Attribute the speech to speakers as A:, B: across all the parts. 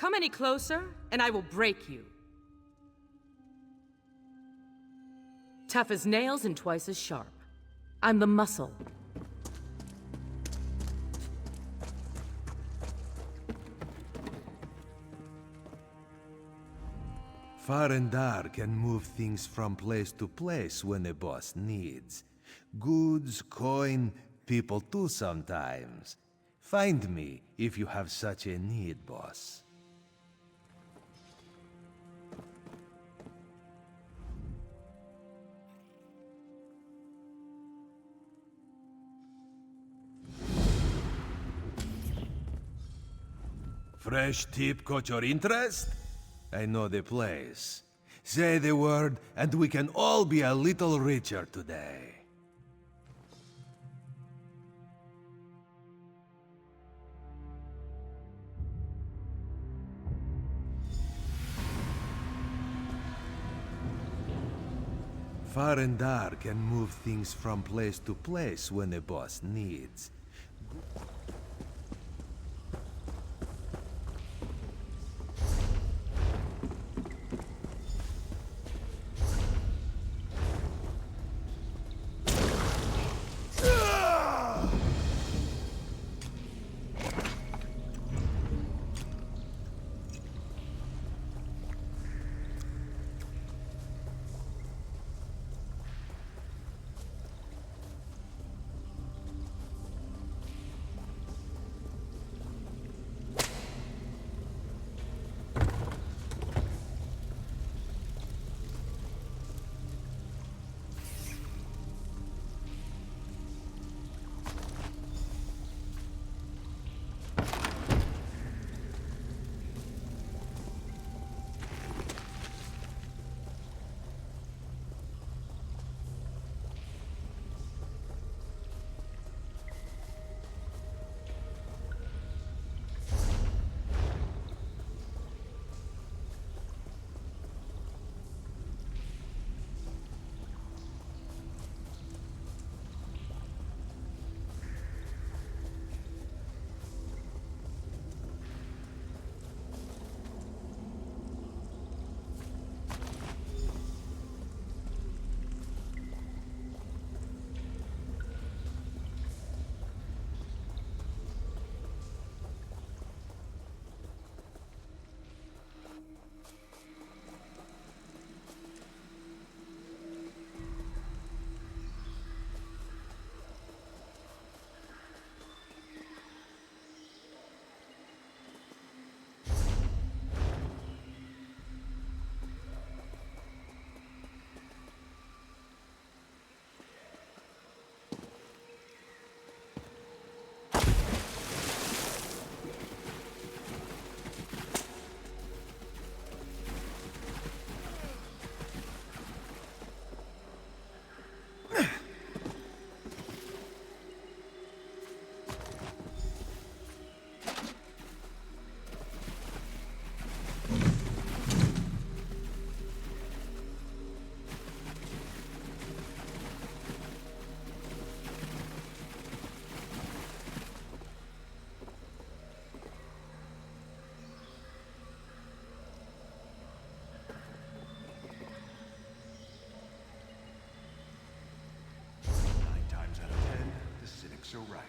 A: Come any closer, and I will break you. Tough as nails and twice as sharp. I'm the muscle.
B: Far and Dar can move things from place to place when a boss needs. Goods, coin, people too sometimes. Find me if you have such a need, boss. Fresh tip caught your interest? I know the place. Say the word, and we can all be a little richer today. Far and Dar can move things from place to place when a boss needs.
C: So right.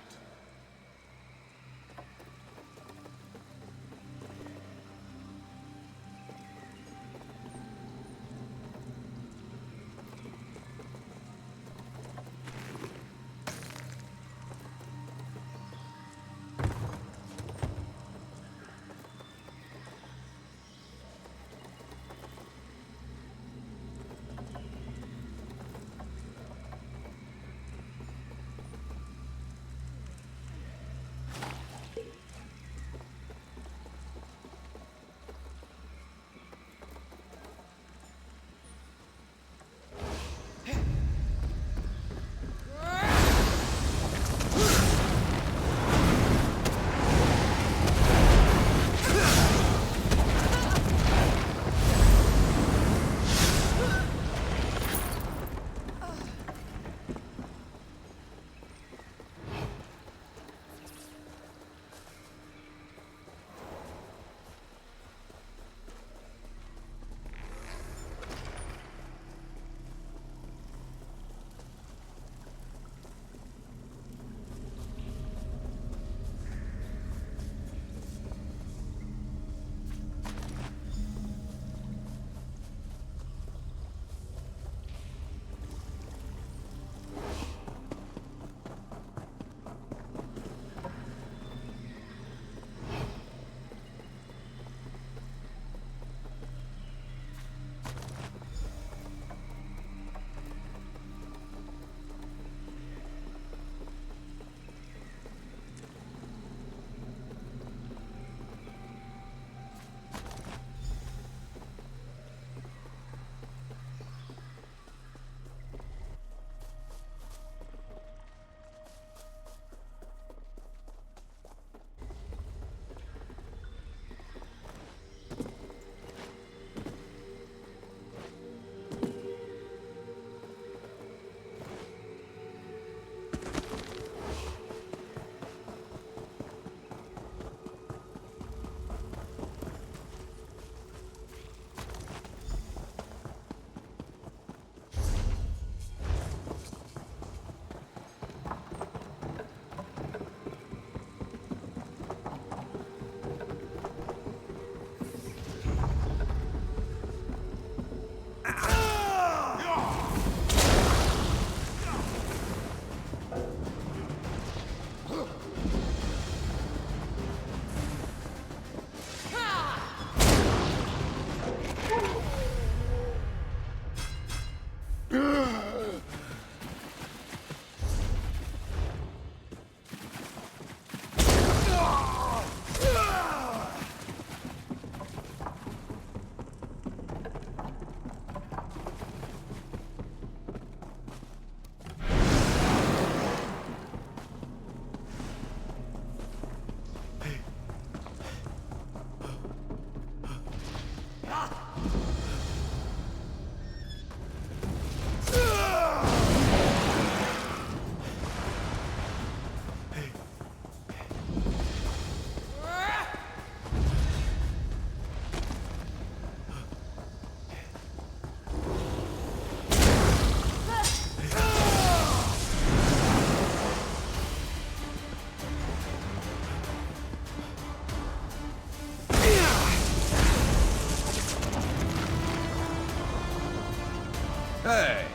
B: Hey,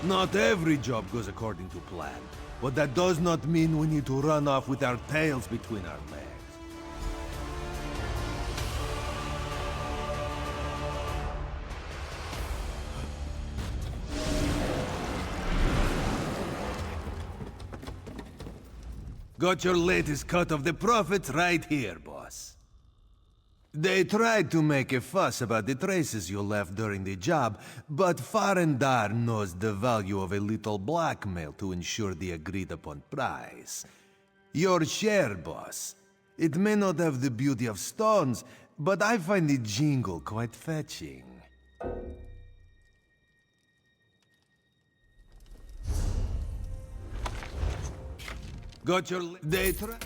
B: not every job goes according to plan. But that does not mean we need to run off with our tails between our legs. Got your latest cut of the profits right here, boss. They tried to make a fuss about the traces you left during the job, but Farendar knows the value of a little blackmail to ensure the agreed-upon price. Your share, boss. It may not have the beauty of stones, but I find the jingle quite fetching. Got your... They tried...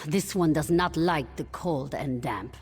C: This one does not like the cold and damp.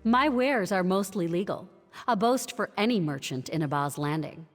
C: My wares are mostly legal, a boast for any merchant in Abaz Landing.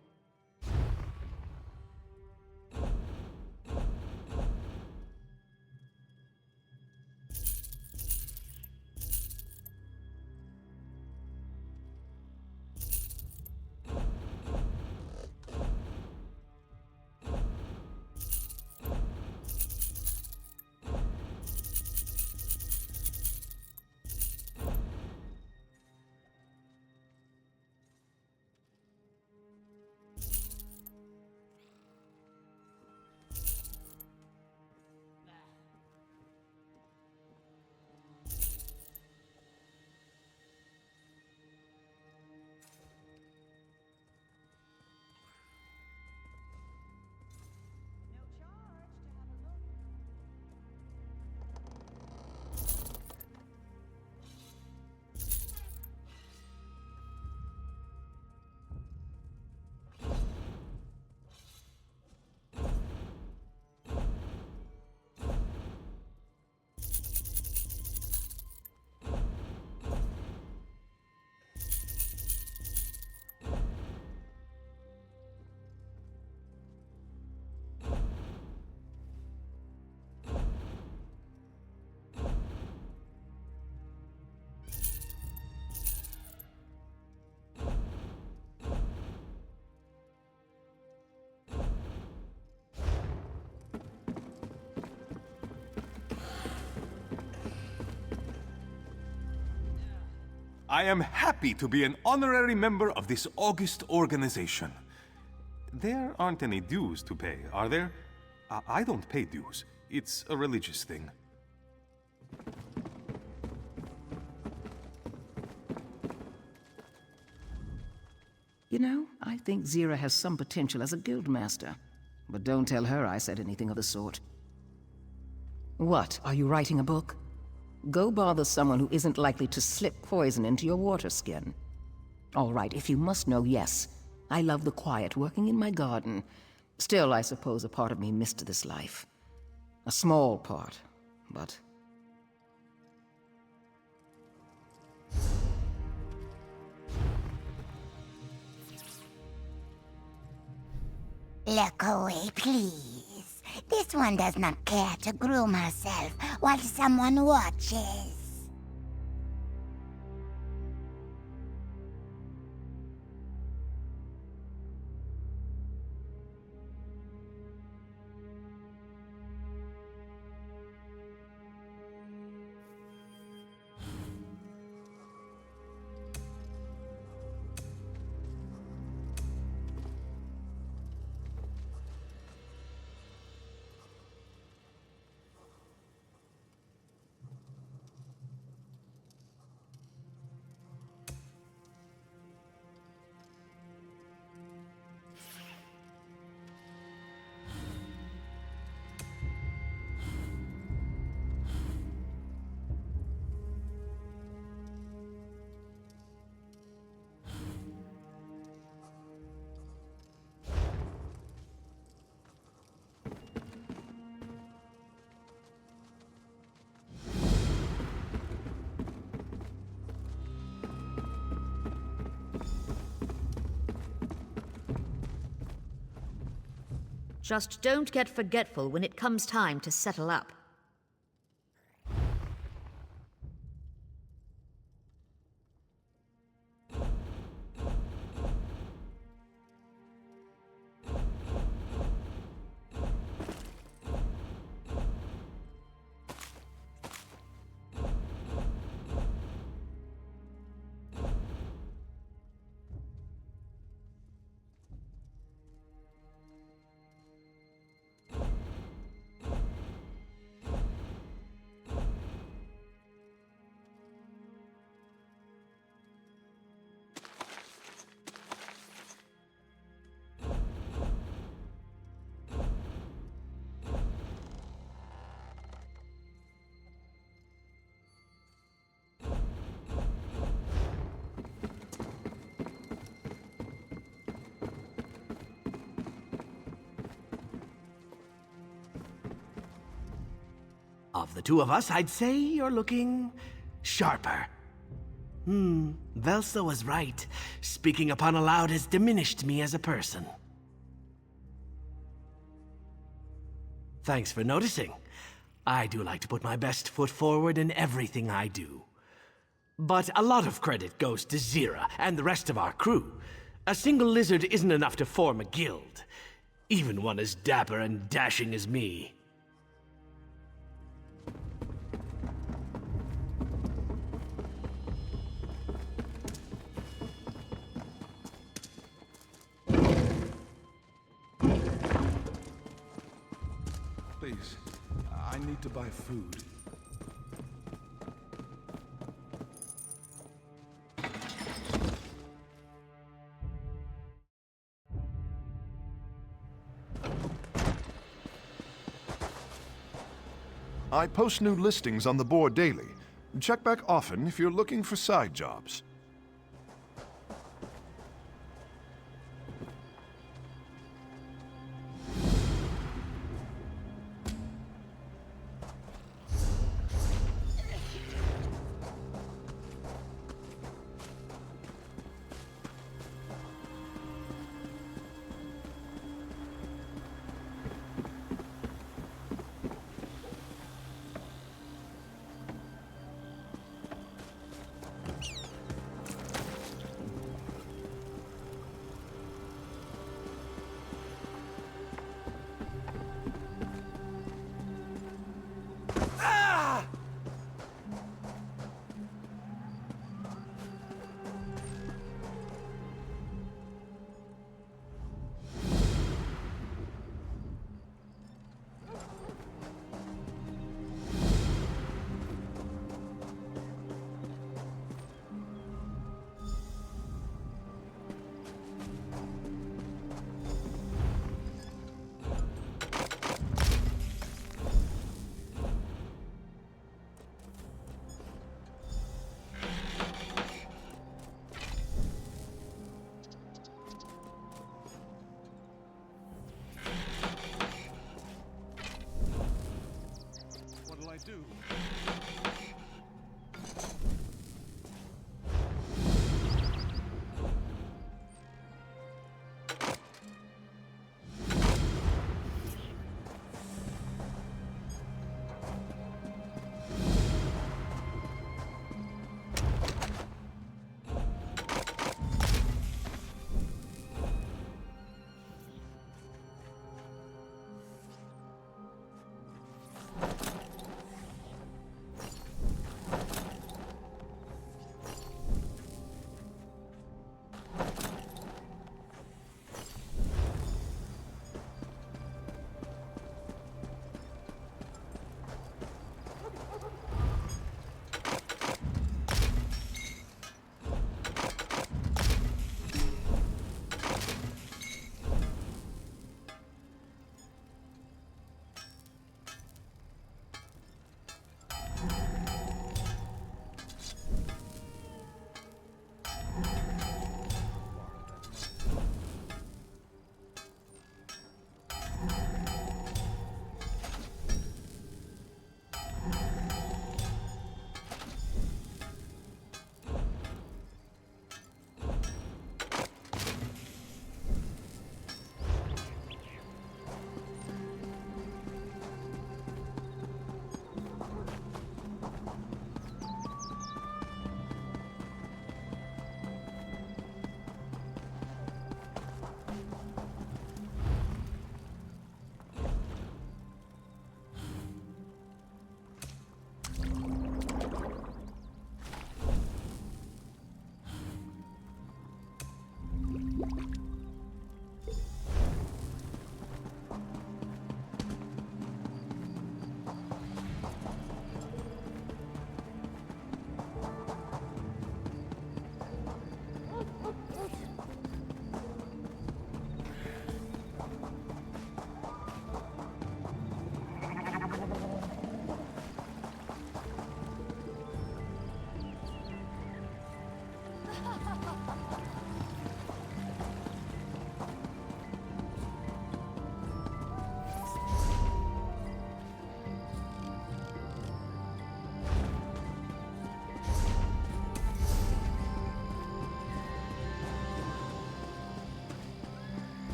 D: I am happy to be an honorary member of this august organization. There aren't any dues to pay, are there? I don't pay dues. It's a religious thing.
E: You know, I think Zira has some potential as a guildmaster. But don't tell her I said anything of the sort. What, are you writing a book? Go bother someone who isn't likely to slip poison into your water skin. All right, if you must know, yes. I love the quiet, working in my garden. Still, I suppose a part of me missed this life. A small part, but...
F: Look away, please. This one does not care to groom herself while someone watches.
G: Just don't get forgetful when it comes time to settle up.
H: Of the two of us, I'd say you're looking sharper. Velsa was right. Speaking upon aloud has diminished me as a person. Thanks for noticing. I do like to put my best foot forward in everything I do. But a lot of credit goes to Zira and the rest of our crew. A single lizard isn't enough to form a guild. Even one as dapper and dashing as me.
I: Please, I need to buy food. I post new listings on the board daily. Check back often if you're looking for side jobs. What'll I do?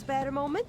A: Spare a moment?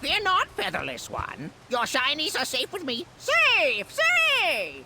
J: Fear not, featherless one. Your shinies are safe with me. Safe! Safe!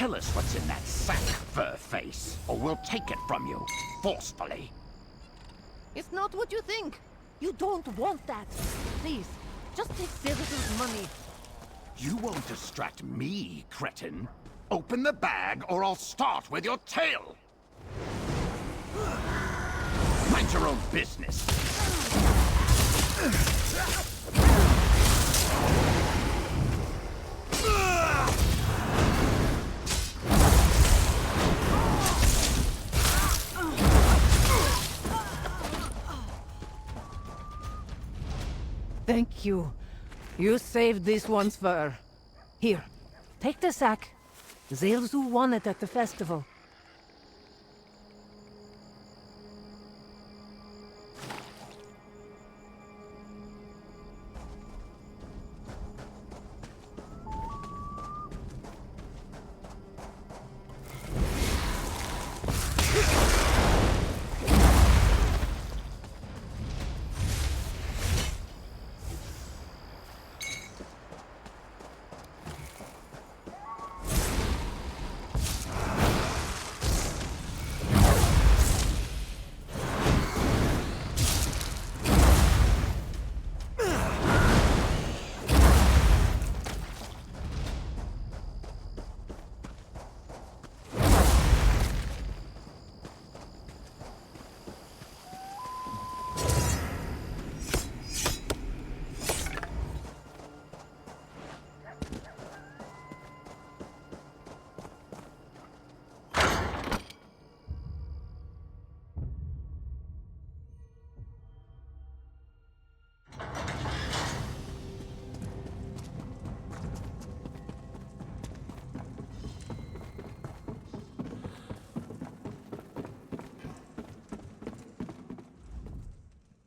J: Tell us what's in that sack, Furface, or we'll take it from you, forcefully.
K: It's not what you think. You don't want that. Please, just take Cyrus's money.
J: You won't distract me, cretin. Open the bag, or I'll start with your tail. Mind your own business.
K: Thank you. You saved this one's fur. Here, take the sack. Zelzu won it at the festival.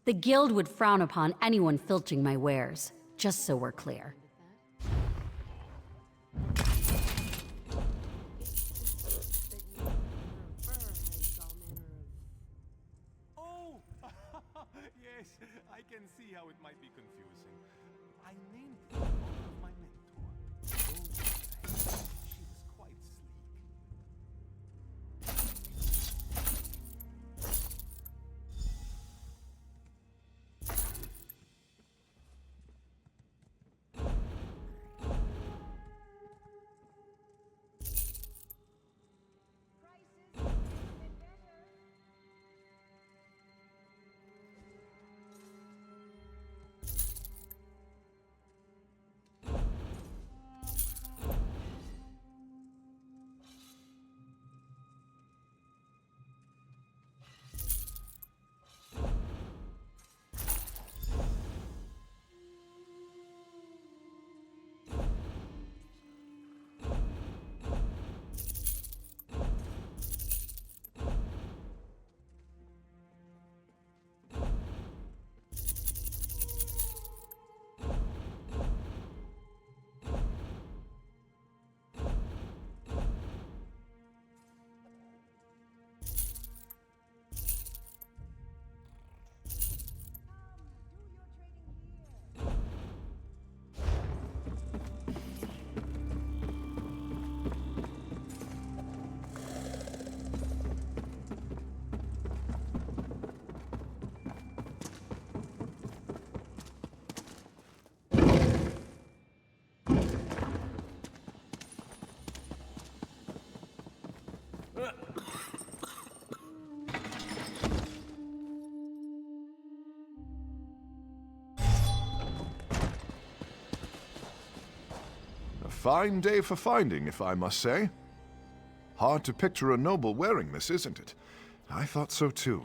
C: The guild would frown upon anyone filching my wares, just so we're clear.
D: Oh! Yes, I can see how it might be confusing. I named it in honor of my mentor. She was quite sleek.
I: A fine day for finding, if I must say. Hard to picture a noble wearing this, isn't it? I thought so too.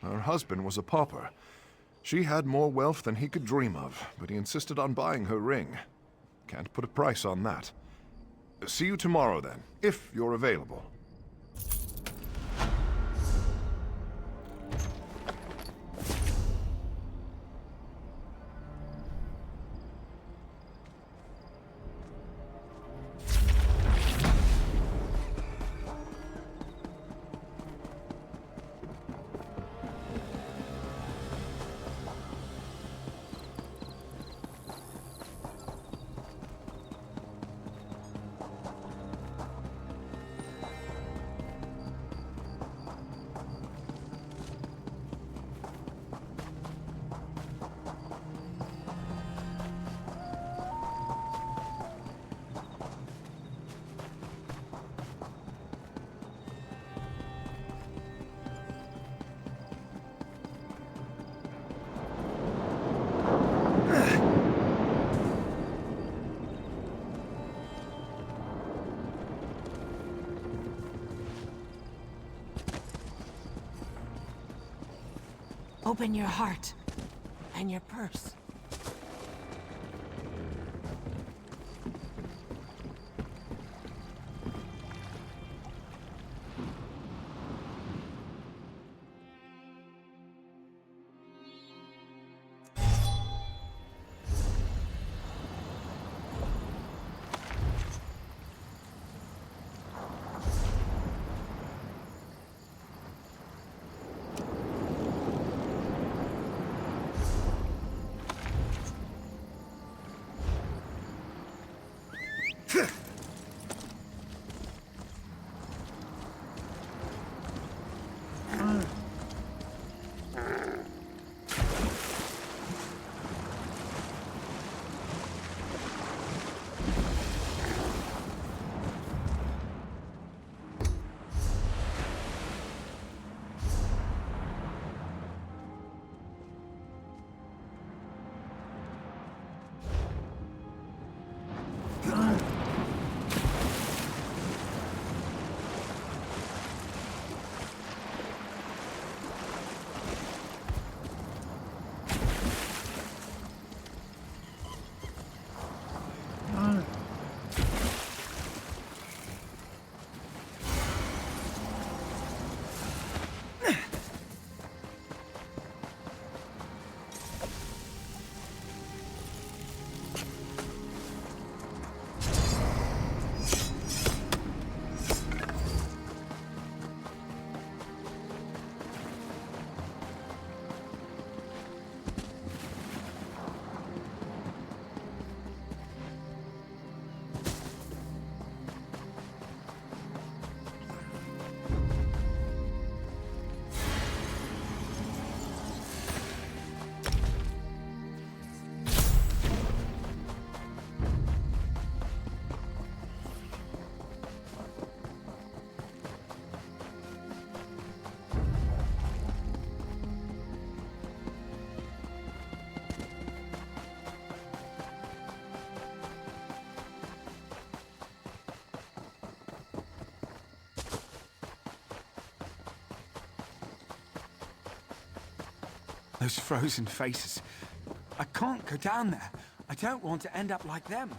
I: Her husband was a pauper. She had more wealth than he could dream of, but he insisted on buying her ring. Can't put a price on that. See you tomorrow, then, if you're available.
K: Open your heart and your purse.
L: Those frozen faces. I can't go down there. I don't want to end up like them.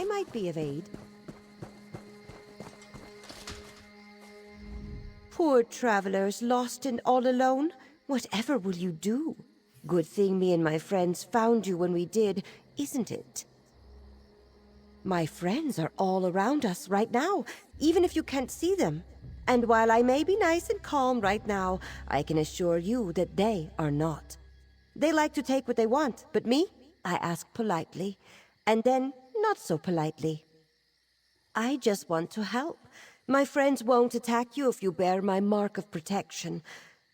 M: I might be of aid. Poor travelers, lost and all alone. Whatever will you do? Good thing me and my friends found you when we did, isn't it? My friends are all around us right now, even if you can't see them. And while I may be nice and calm right now, I can assure you that they are not. They like to take what they want, but me, I ask politely, and then not so politely. I just want to help. My friends won't attack you if you bear my mark of protection.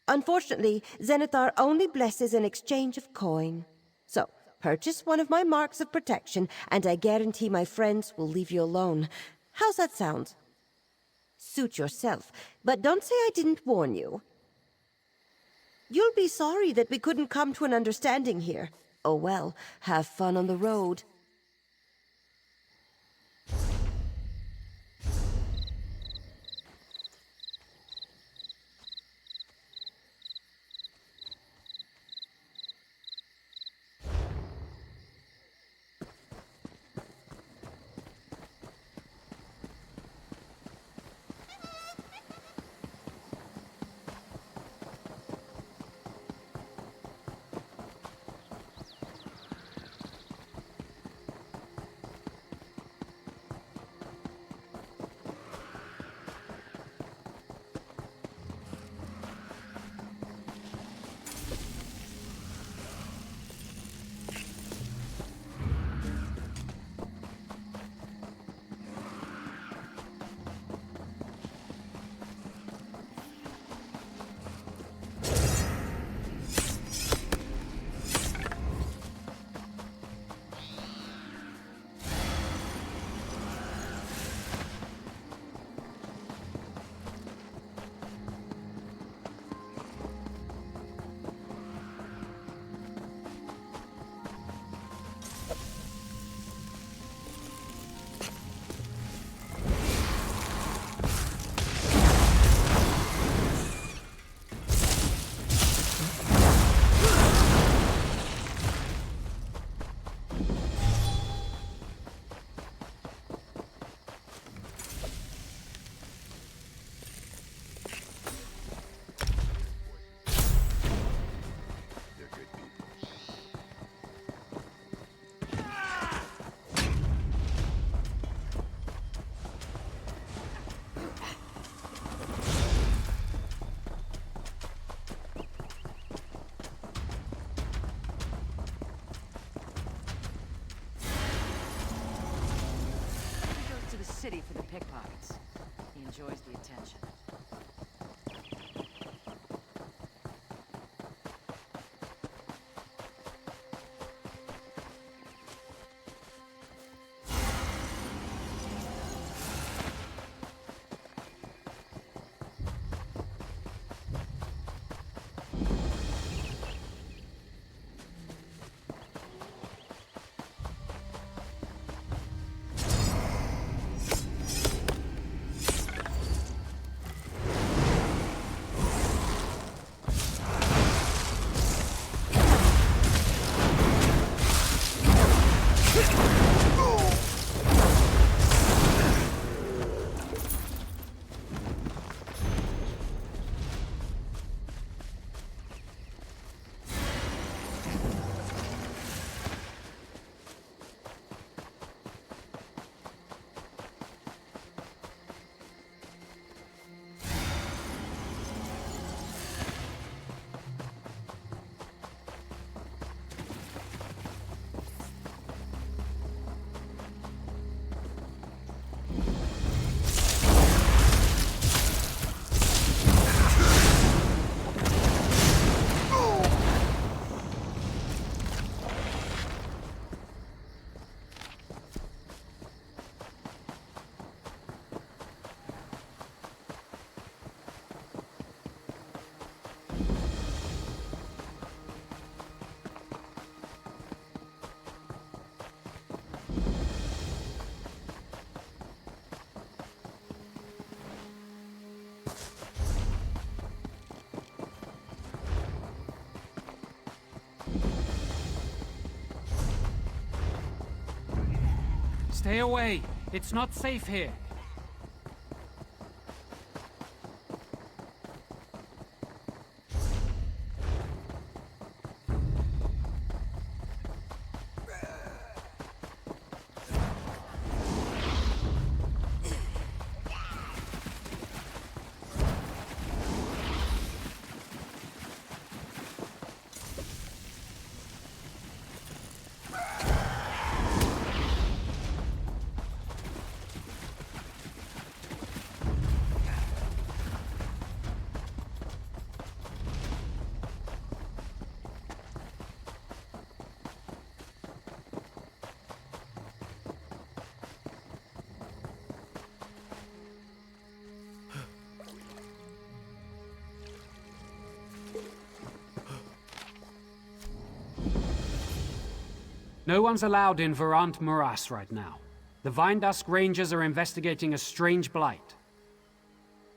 M: Unfortunately, Zenitar only blesses an exchange of coin. So, purchase one of my marks of protection, and I guarantee my friends will leave you alone. How's that sound? Suit yourself, but don't say I didn't warn you. You'll be sorry that we couldn't come to an understanding here. Oh well, have fun on the road.
N: enjoys the attention.
O: Stay away. It's not safe here. No one's allowed in Verant Morass right now. The Vindusk Rangers are investigating a strange blight.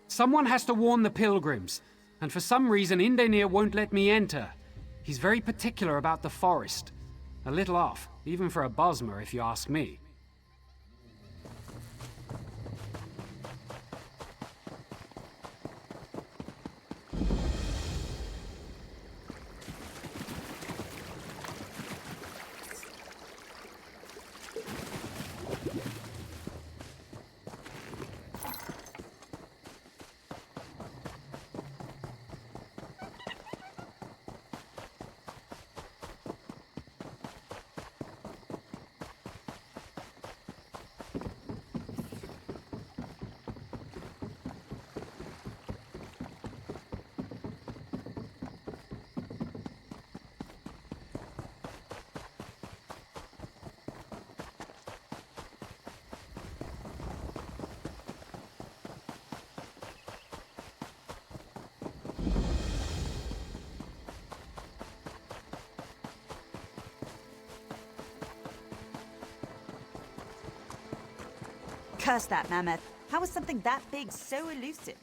O: Someone has to warn the pilgrims, and for some reason Indenir won't let me enter. He's very particular about the forest. A little off, even for a Bosmer if you ask me.
P: Curse that mammoth. How is something that big so elusive?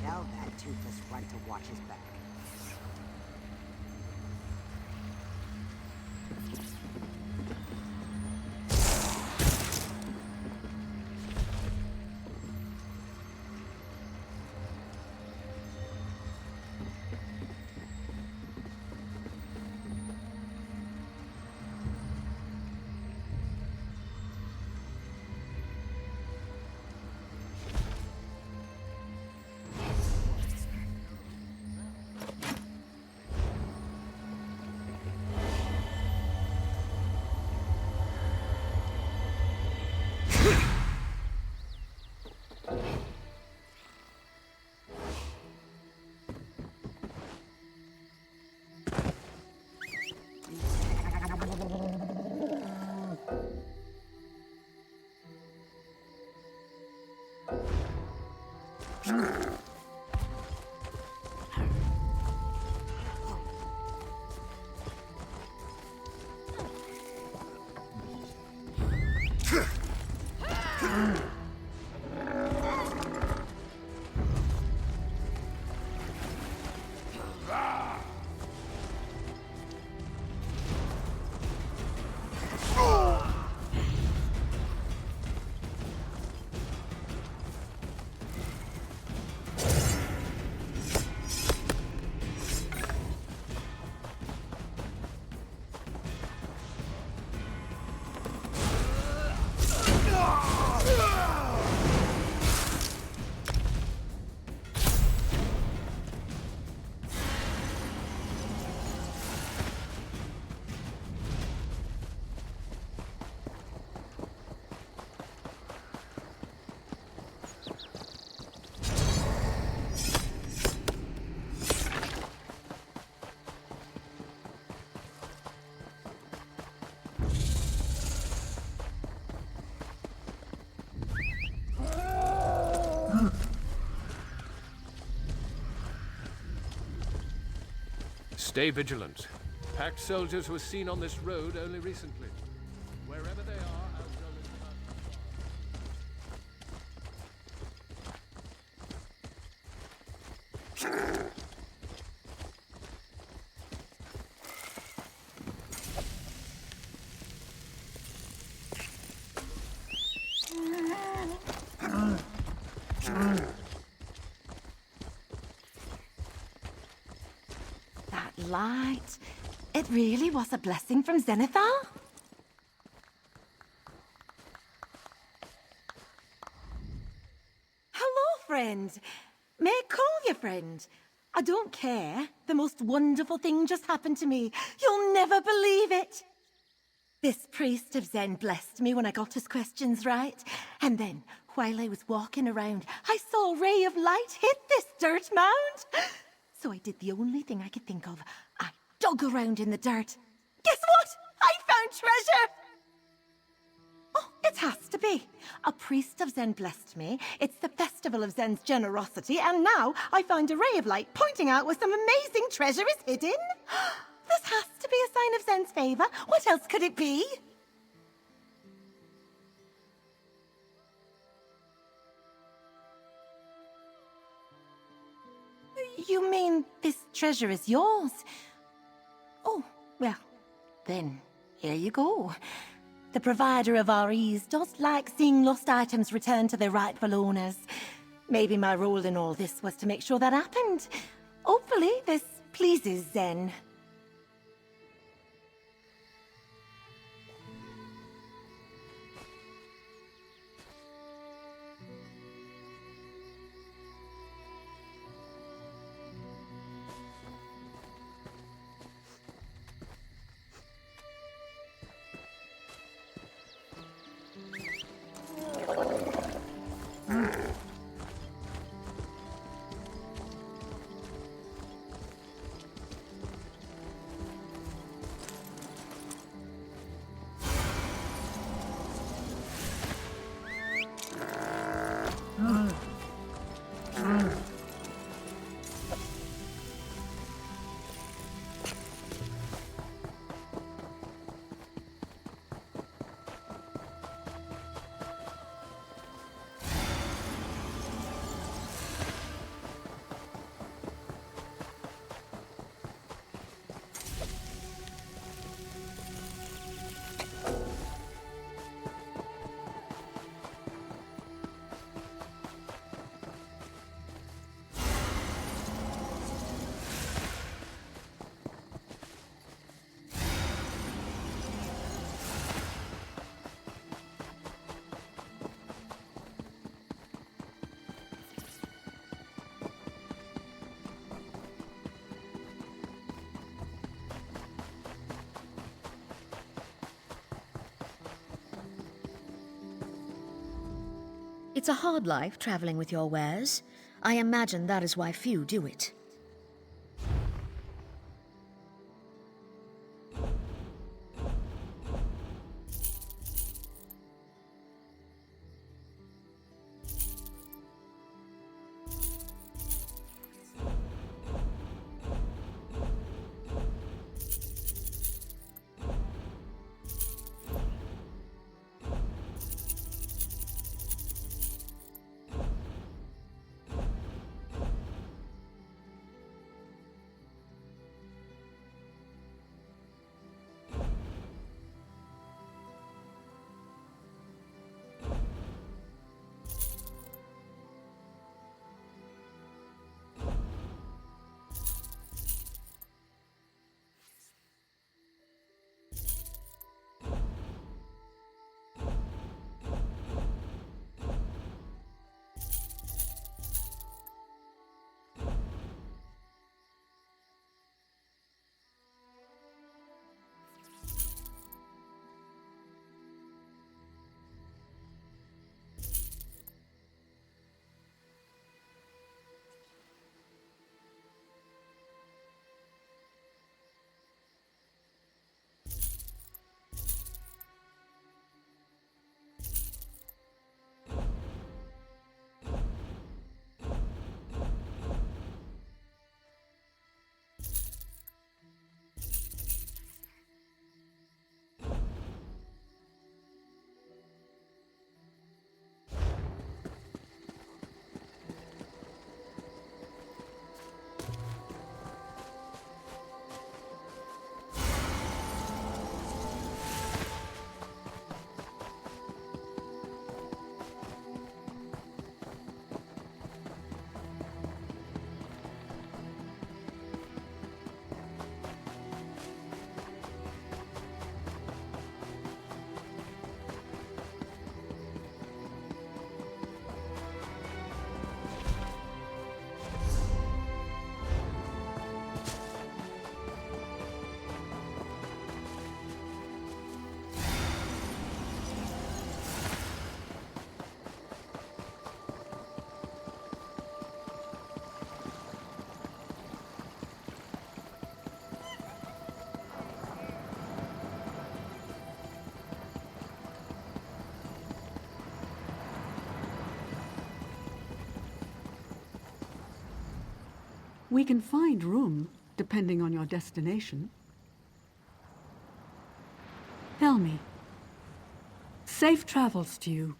N: Tell that toothless runt to watch his back.
Q: Stay vigilant. Packed soldiers were seen on this road only recently. Wherever they are,
P: That light. It really was a blessing from Zenitar. Hello, friend. May I call you friend? I don't care. The most wonderful thing just happened to me. You'll never believe it. This priest of Zen blessed me when I got his questions right. And then, while I was walking around, I saw a ray of light hit this dirt mound. So I did the only thing I could think of. I dug around in the dirt. Guess what? I found treasure! Oh, it has to be. A priest of Zen blessed me. It's the festival of Zen's generosity, and now I found a ray of light pointing out where some amazing treasure is hidden. This has to be a sign of Zen's favor. What else could it be? You mean this treasure is yours? Oh, well, then, here you go. The provider of our ease does like seeing lost items returned to their rightful owners. Maybe my role in all this was to make sure that happened. Hopefully, this pleases Zen.
G: It's a hard life traveling with your wares. I imagine that is why few do it.
R: We can find room, depending on your destination. Tell me. Safe travels to you.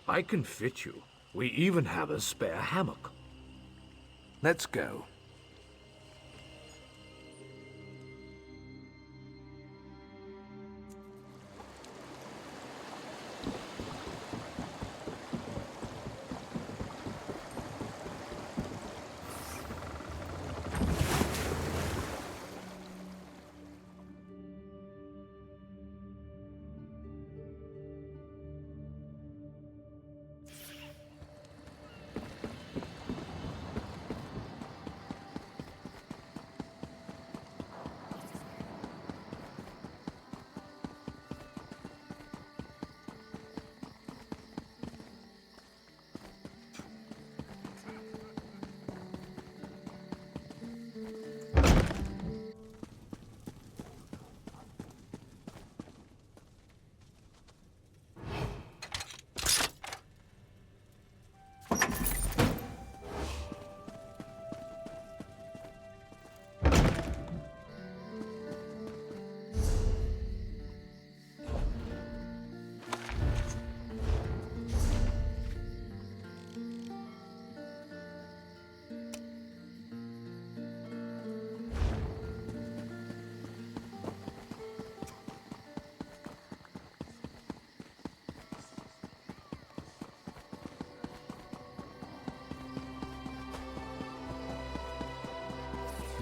Q: I can fit you. We even have a spare hammock. Let's go.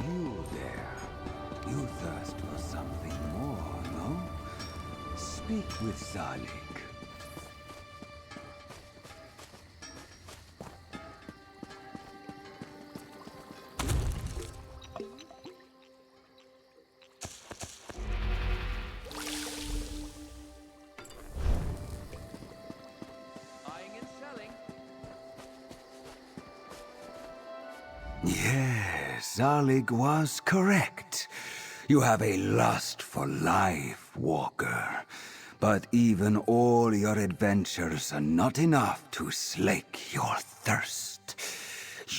S: You there. You thirst for something more, no? Speak with Zalik. Yes, Zalik was correct. You have a lust for life, Walker. But even all your adventures are not enough to slake your thirst.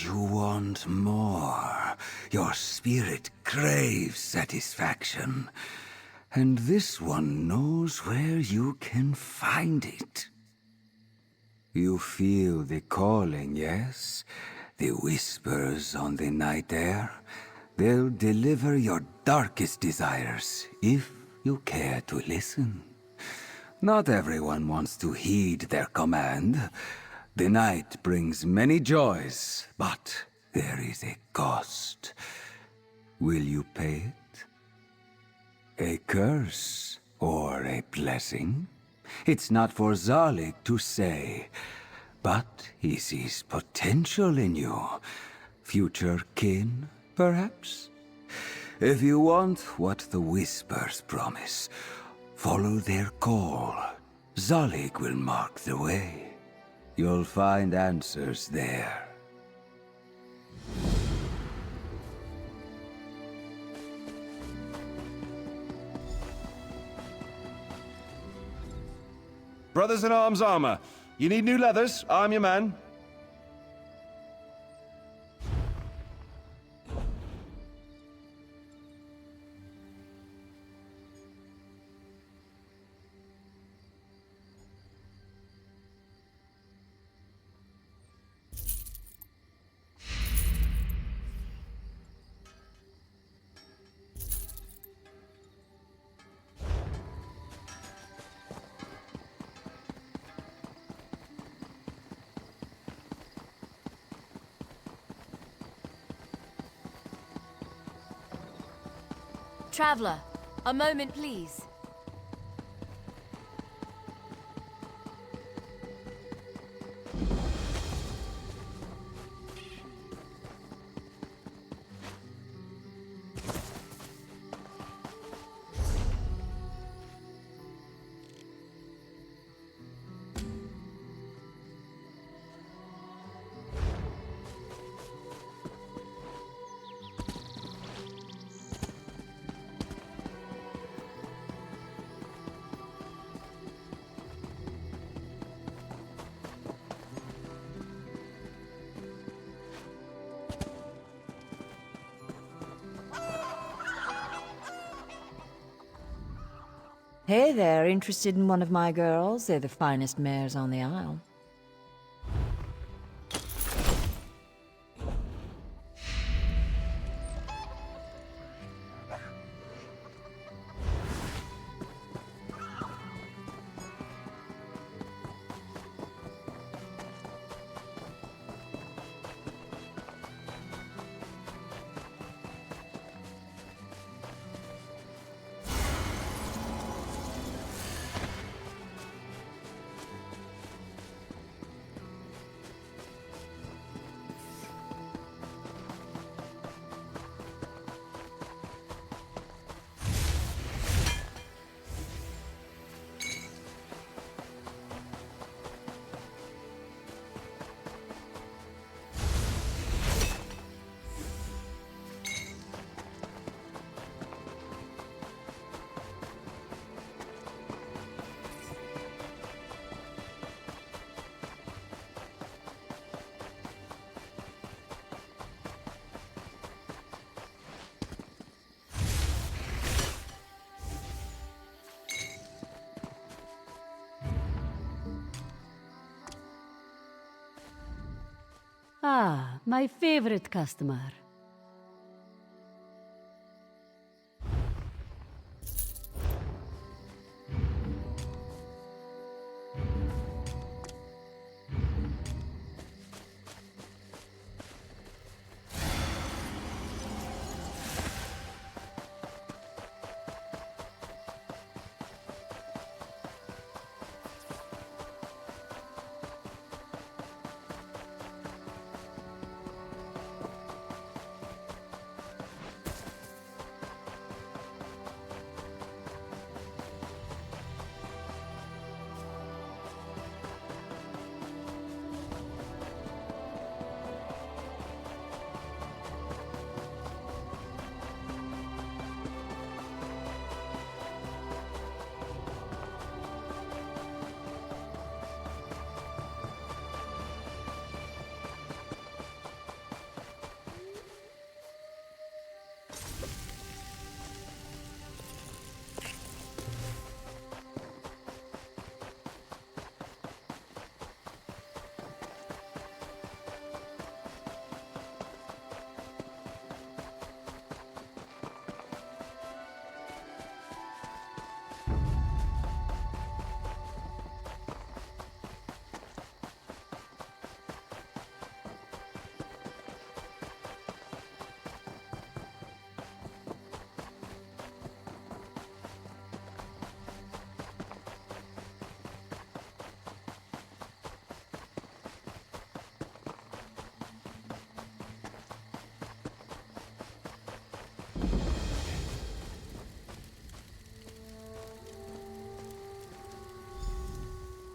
S: You want more. Your spirit craves satisfaction. And this one knows where you can find it. You feel the calling, yes? The whispers on the night air. They'll deliver your darkest desires, if you care to listen. Not everyone wants to heed their command. The night brings many joys, but there is a cost. Will you pay it? A curse or a blessing? It's not for Zalik to say, but he sees potential in you. Future kin, perhaps? If you want what the Whispers promise, follow their call. Zalik will mark the way. You'll find answers there.
T: Brothers-in-Arms armor. You need new leathers? I'm your man.
U: Traveler, a moment please.
B: Hey there, interested in one of my girls? They're the finest mares on the Isle.
C: Ah, my favorite customer.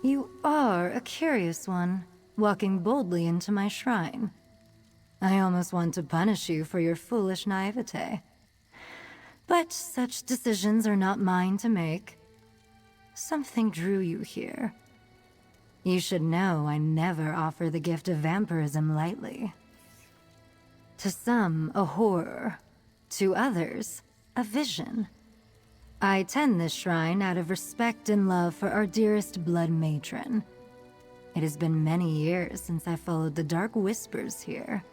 V: You are a curious one, walking boldly into my shrine. I almost want to punish you for your foolish naivete. But such decisions are not mine to make. Something drew you here. You should know I never offer the gift of vampirism lightly. To some, a horror. To others, a vision. I tend this shrine out of respect and love for our dearest blood matron. It has been many years since I followed the dark whispers here.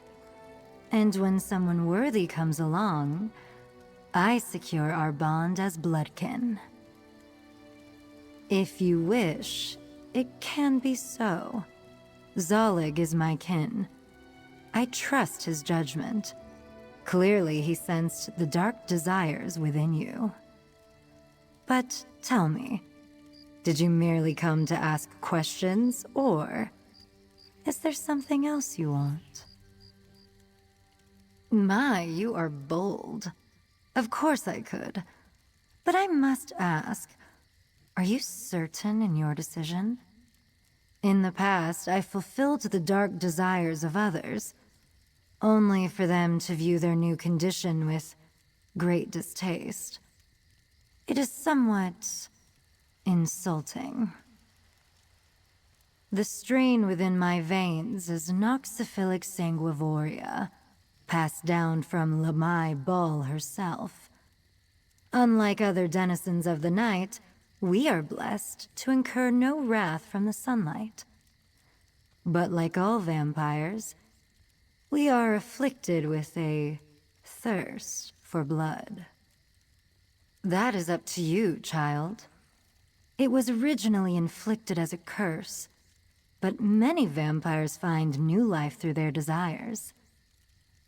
V: And when someone worthy comes along, I secure our bond as bloodkin. If you wish, it can be so. Zalig is my kin. I trust his judgment. Clearly he sensed the dark desires within you. But tell me, did you merely come to ask questions, or is there something else you want? My, you are bold. Of course I could. But I must ask, are you certain in your decision? In the past, I fulfilled the dark desires of others, only for them to view their new condition with great distaste. It is somewhat insulting. The strain within my veins is noxophilic sanguivoria, passed down from Lamai Ball herself. Unlike other denizens of the night, we are blessed to incur no wrath from the sunlight. But like all vampires, we are afflicted with a thirst for blood. That is up to you, child. It was originally inflicted as a curse, but many vampires find new life through their desires,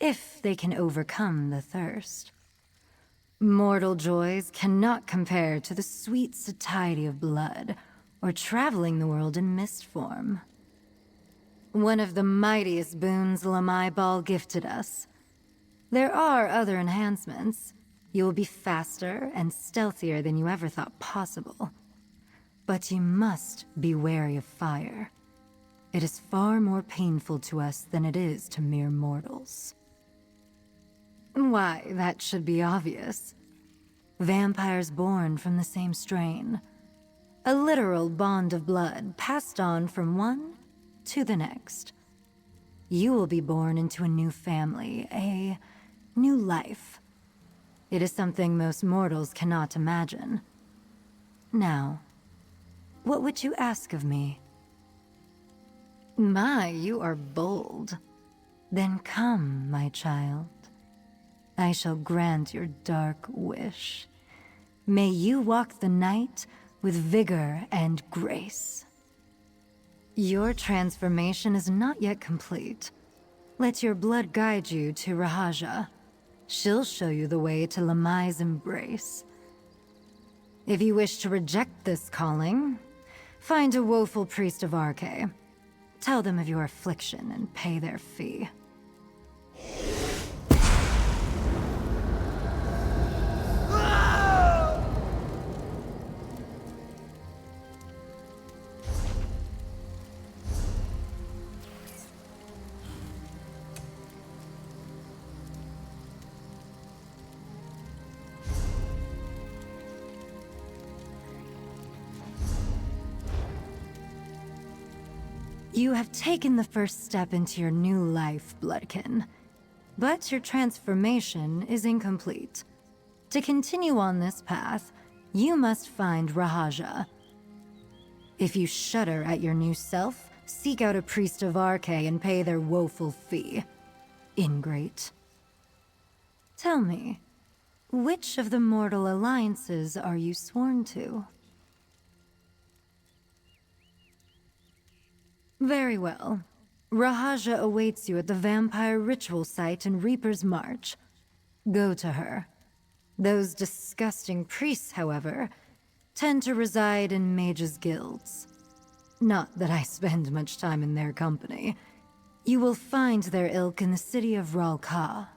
V: if they can overcome the thirst. Mortal joys cannot compare to the sweet satiety of blood, or traveling the world in mist form. One of the mightiest boons Lamai Ball gifted us. There are other enhancements. You will be faster and stealthier than you ever thought possible. But you must be wary of fire. It is far more painful to us than it is to mere mortals. Why, that should be obvious. Vampires born from the same strain. A literal bond of blood passed on from one to the next. You will be born into a new family, a new life. It is something most mortals cannot imagine. Now, what would you ask of me? My, you are bold. Then come, my child. I shall grant your dark wish. May you walk the night with vigor and grace. Your transformation is not yet complete. Let your blood guide you to Rahaja. She'll show you the way to Lamai's embrace. If you wish to reject this calling, find a woeful priest of Arche. Tell them of your affliction and pay their fee. You have taken the first step into your new life, Bloodkin. But your transformation is incomplete. To continue on this path, you must find Rahaja. If you shudder at your new self, seek out a priest of Arche and pay their woeful fee. Ingrate. Tell me, which of the mortal alliances are you sworn to? Very well. Rahaja awaits you at the vampire ritual site in Reaper's March. Go to her. Those disgusting priests, however, tend to reside in mages' guilds. Not that I spend much time in their company. You will find their ilk in the city of Ralka.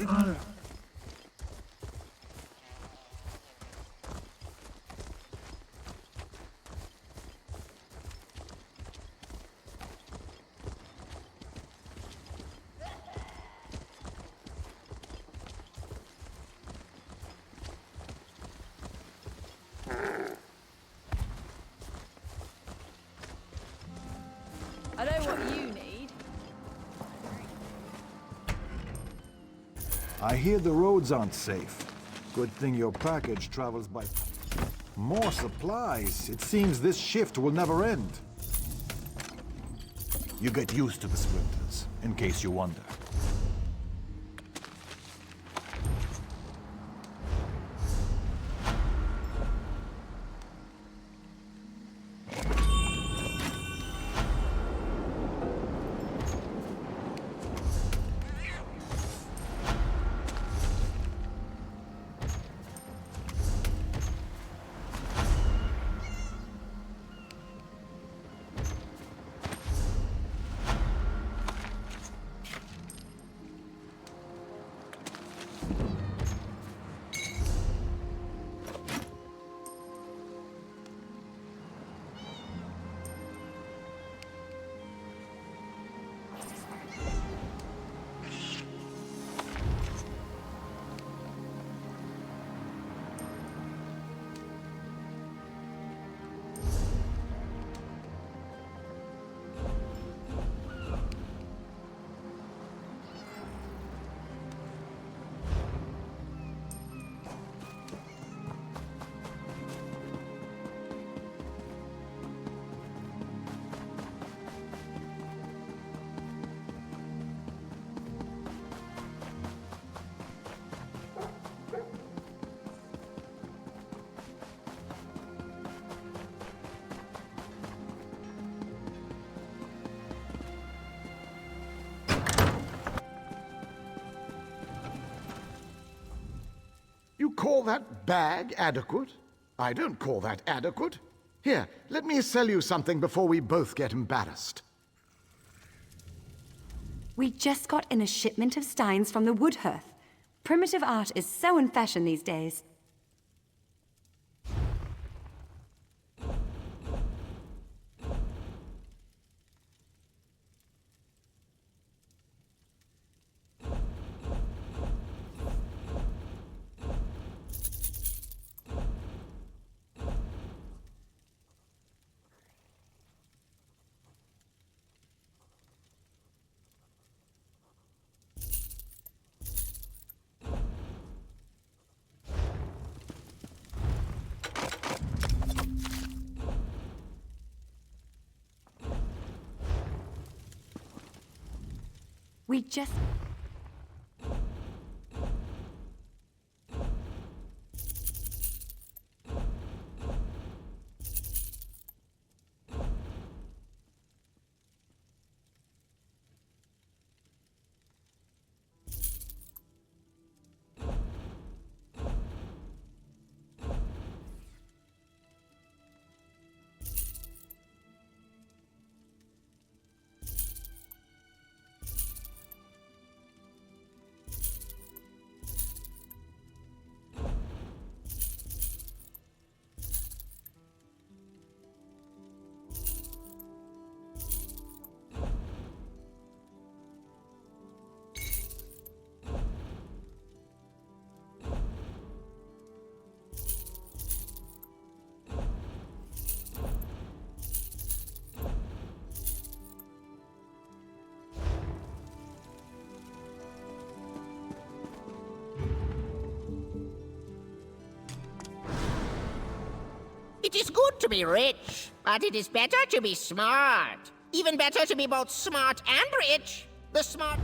U: I know what you need.
E: I hear the roads aren't safe. Good thing your package travels by... More supplies. It seems this shift will never end. You get used to the splinters, in case you wonder.
J: You call that bag adequate? I don't call that adequate. Here, let me sell you something before we both get embarrassed.
F: We just got in a shipment of steins from the woodhearth. Primitive art is so in fashion these days. We just...
W: It is good to be rich, but it is better to be smart. Even better to be both smart and rich. The smart...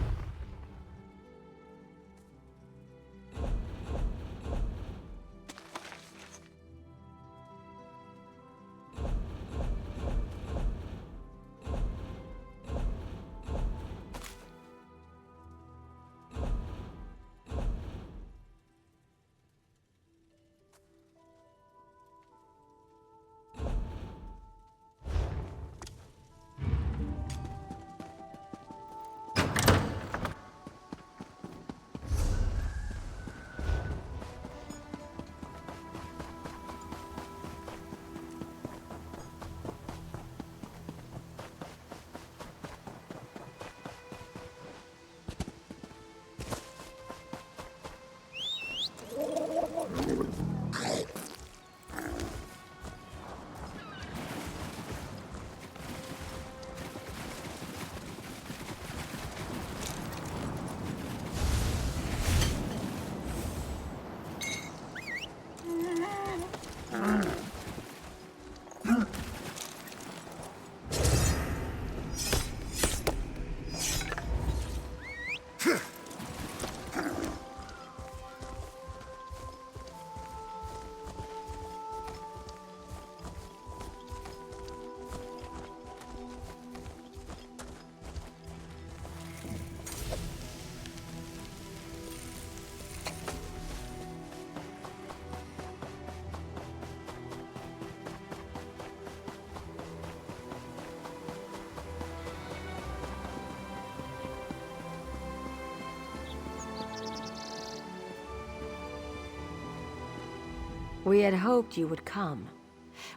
A: We had hoped you would come.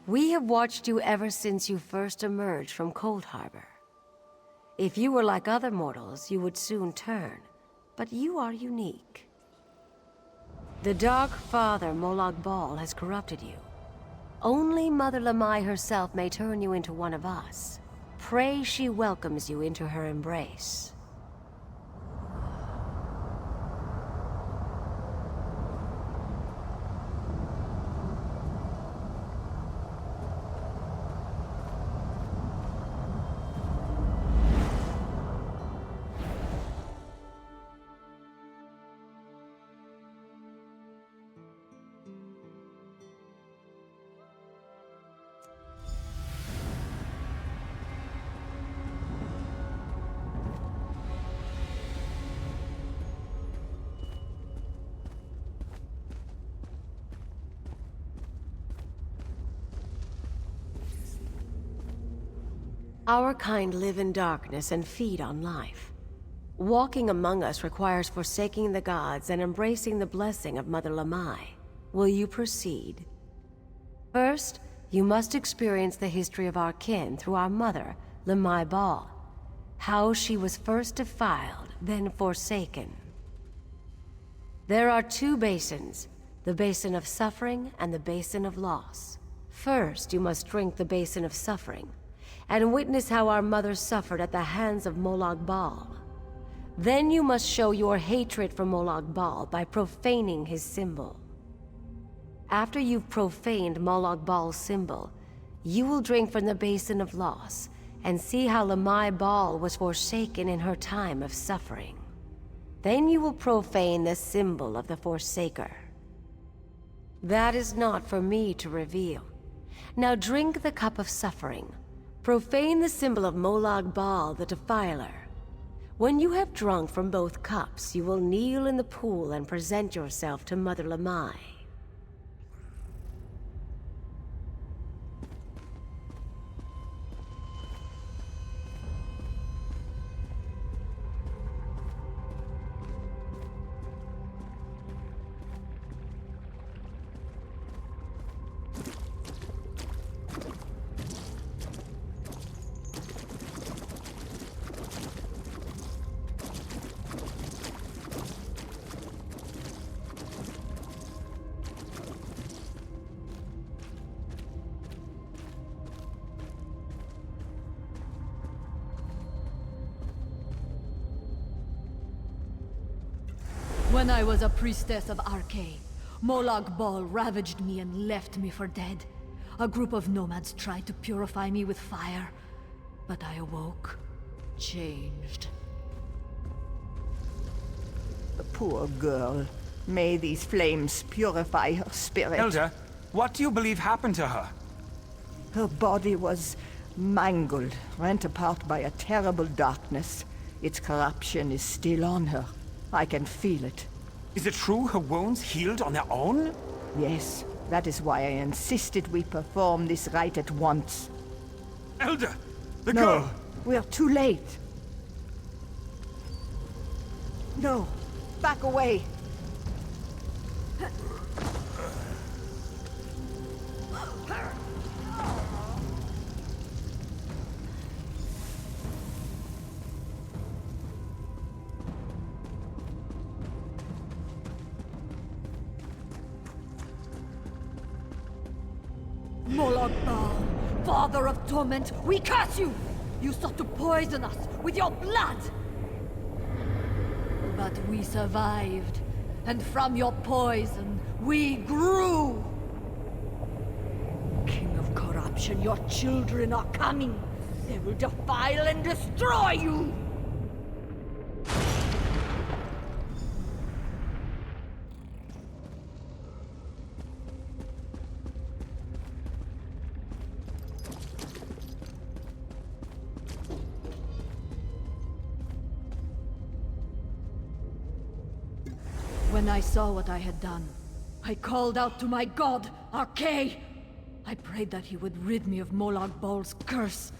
A: We have watched you ever since you first emerged from Cold Harbor. If you were like other mortals, you would soon turn. But you are unique. The Dark Father, Molag Bal, has corrupted you. Only Mother Lamai herself may turn you into one of us. Pray she welcomes you into her embrace. Our kind live in darkness and feed on life. Walking among us requires forsaking the gods and embracing the blessing of Mother Lamai. Will you proceed? First, you must experience the history of our kin through our mother, Lamai Bal. How she was first defiled, then forsaken. There are two basins, the basin of suffering and the basin of loss. First, you must drink the basin of suffering, and witness how our mother suffered at the hands of Molag Bal. Then you must show your hatred for Molag Bal by profaning his symbol. After you've profaned Molag Bal's symbol, you will drink from the basin of loss and see how Lamai Bal was forsaken in her time of suffering. Then you will profane the symbol of the Forsaker. That is not for me to reveal. Now drink the cup of suffering. Profane the symbol of Molag Bal, the Defiler. When you have drunk from both cups, you will kneel in the pool and present yourself to Mother Lamai.
D: When I was a priestess of Arkay, Molag Bal ravaged me and left me for dead. A group of nomads tried to purify me with fire, but I awoke, changed.
H: The poor girl. May these flames purify her spirit.
L: Elder, what do you believe happened to her?
H: Her body was mangled, rent apart by a terrible darkness. Its corruption is still on her. I can feel it.
L: Is it true her wounds healed on their own?
H: Yes, that is why I insisted we perform this rite at once.
L: Elder, the
H: No,
L: girl!
H: we're too late. No, back away.
D: Molag Bal, father of torment, we curse you! You sought to poison us with your blood! But we survived, and from your poison, we grew! King of corruption, your children are coming! They will defile and destroy you! When I saw what I had done, I called out to my god, Arkay! I prayed that he would rid me of Molag Bal's curse,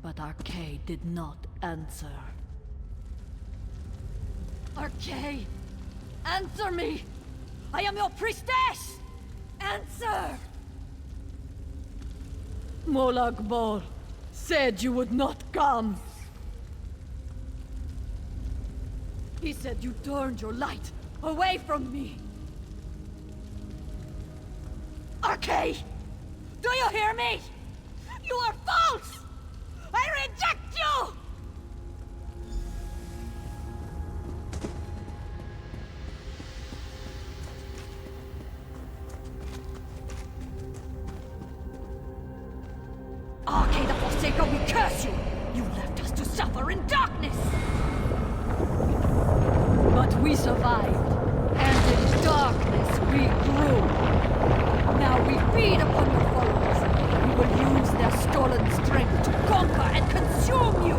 D: but Arkay did not answer. Arkay! Answer me! I am your priestess! Answer! Molag Bal said you would not come. He said you turned your light away from me. Arkay! Do you hear me? You are false! I reject you! Arkay the Forsaker, we curse you! You left us to suffer in darkness! But we survived, and in darkness we grew. Now we feed upon your followers. We will use their stolen strength to conquer and consume you!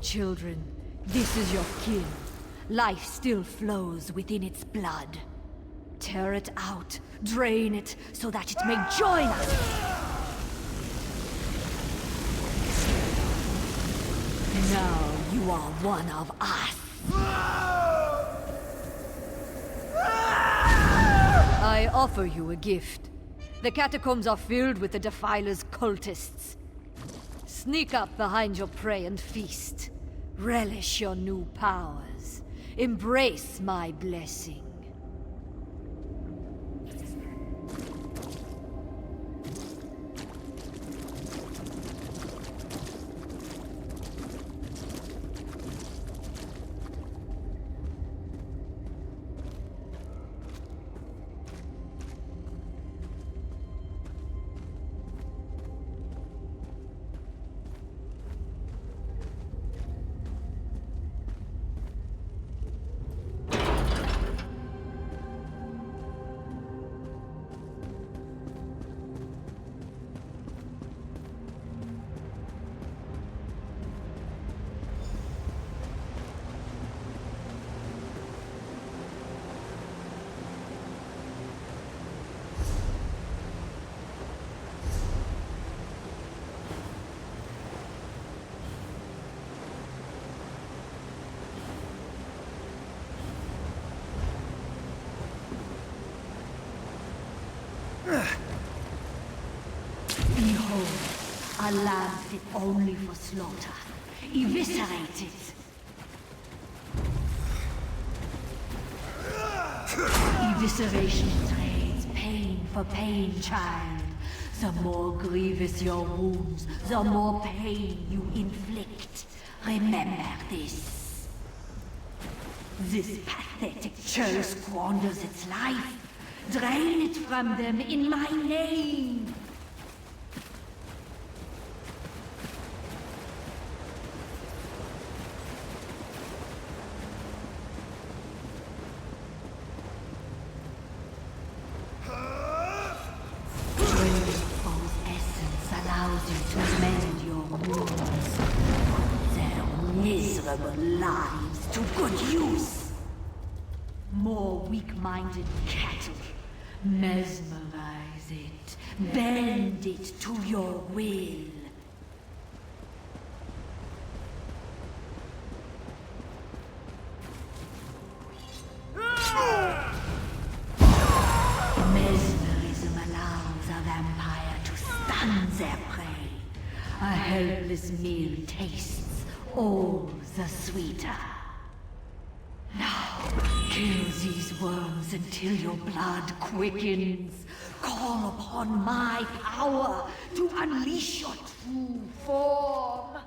D: Children, this is your kin. Life still flows within its blood. Tear it out, drain it, so that it may join us! Now you are one of us! I offer you a gift. The catacombs are filled with the Defiler's cultists. Sneak up behind your prey and feast. Relish your new powers. Embrace my blessing. Behold, a lamb fit only for slaughter. Eviscerate it. Evisceration trades pain for pain, child. The more grievous your wounds, the more pain you inflict. Remember this. This pathetic churl squanders its life. Drain it from them in my name. Lives to good use. More weak-minded cattle. Mesmerize it. Bend it to your will. Mesmerism allows a vampire to stun their prey. A helpless meal tastes all the sweeter. Now, kill these worms until your blood quickens. Call upon my power to unleash your true form.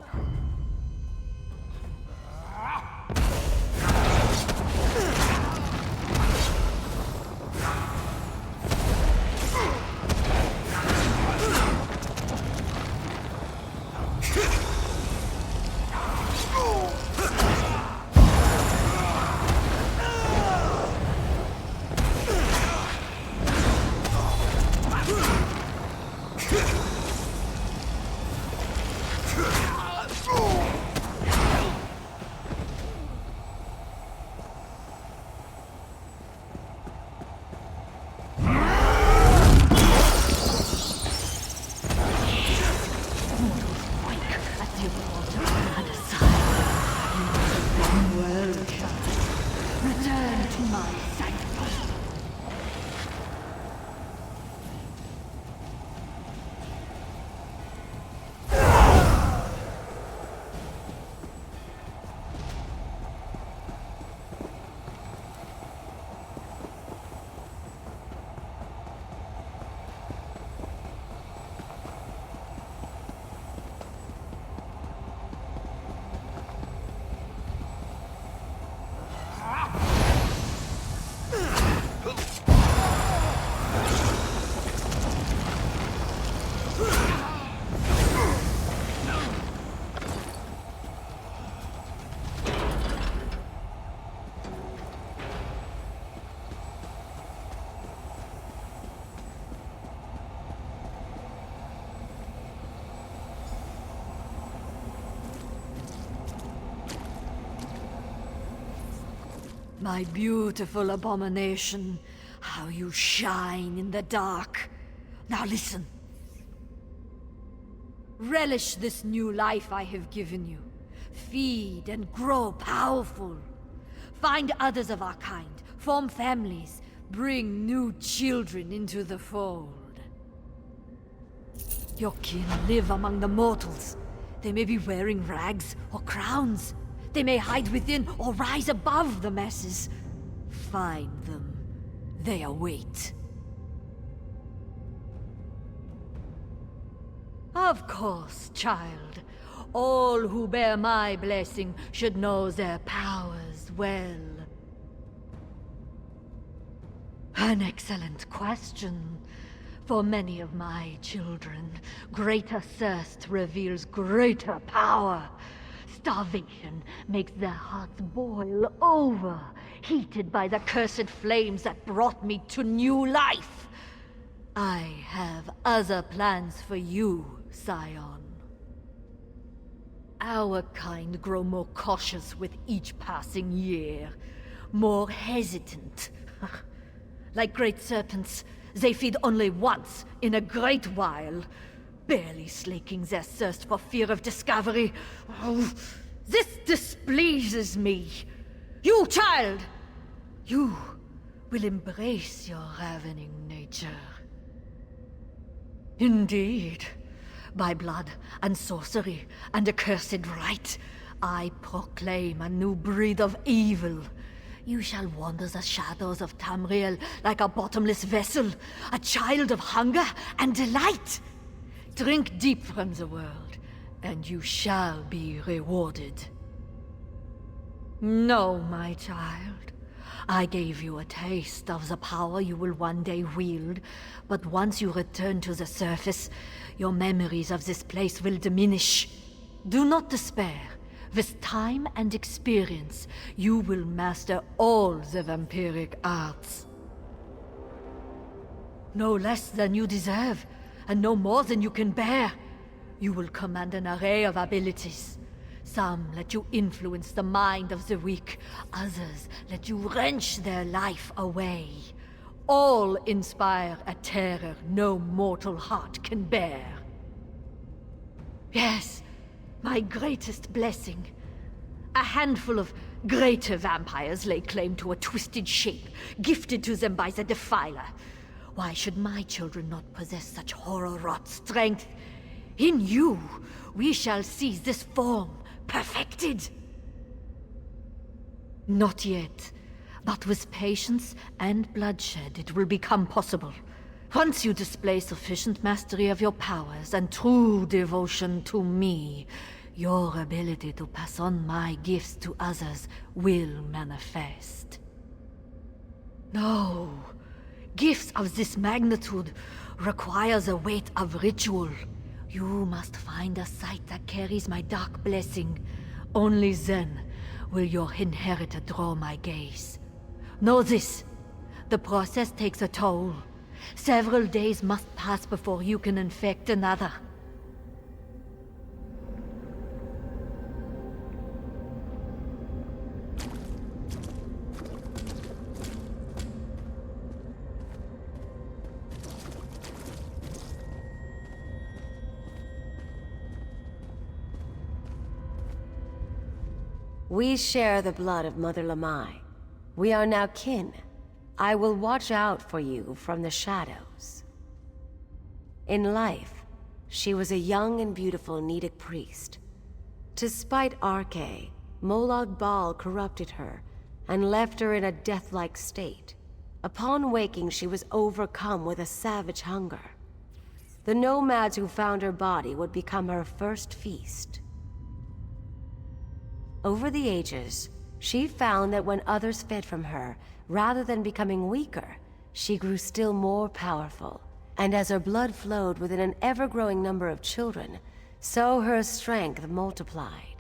D: My beautiful abomination, how you shine in the dark. Now listen. Relish this new life I have given you. Feed and grow powerful. Find others of our kind, form families, bring new children into the fold. Your kin live among the mortals. They may be wearing rags or crowns. They may hide within or rise above the masses. Find them. They await. Of course, child. All who bear my blessing should know their powers well. An excellent question. For many of my children, greater thirst reveals greater power. Starvation makes their hearts boil over, heated by the cursed flames that brought me to new life. I have other plans for you, Scion. Our kind grow more cautious with each passing year, more hesitant. Like great serpents, they feed only once in a great while, barely slaking their thirst for fear of discovery. Oh, this displeases me. You, child! You will embrace your ravening nature. Indeed. By blood and sorcery and accursed right, I proclaim a new breed of evil. You shall wander the shadows of Tamriel like a bottomless vessel, a child of hunger and delight. Drink deep from the world, and you shall be rewarded. No, my child. I gave you a taste of the power you will one day wield, but once you return to the surface, your memories of this place will diminish. Do not despair. With time and experience, you will master all the vampiric arts. No less than you deserve, and no more than you can bear. You will command an array of abilities. Some let you influence the mind of the weak, others let you wrench their life away. All inspire a terror no mortal heart can bear. Yes, my greatest blessing. A handful of greater vampires lay claim to a twisted shape, gifted to them by the Defiler. Why should my children not possess such horror-wrought strength? In you, we shall see this form perfected. Not yet, but with patience and bloodshed it will become possible. Once you display sufficient mastery of your powers and true devotion to me, your ability to pass on my gifts to others will manifest. No, gifts of this magnitude require the weight of ritual. You must find a site that carries my dark blessing. Only then will your inheritor draw my gaze. Know this, the process takes a toll. Several days must pass before you can infect another.
A: We share the blood of Mother Lamai. We are now kin. I will watch out for you from the shadows. In life, she was a young and beautiful Nedic priest. To spite Arche, Molag Bal corrupted her and left her in a death-like state. Upon waking, she was overcome with a savage hunger. The nomads who found her body would become her first feast. Over the ages, she found that when others fed from her, rather than becoming weaker, she grew still more powerful. And as her blood flowed within an ever-growing number of children, so her strength multiplied.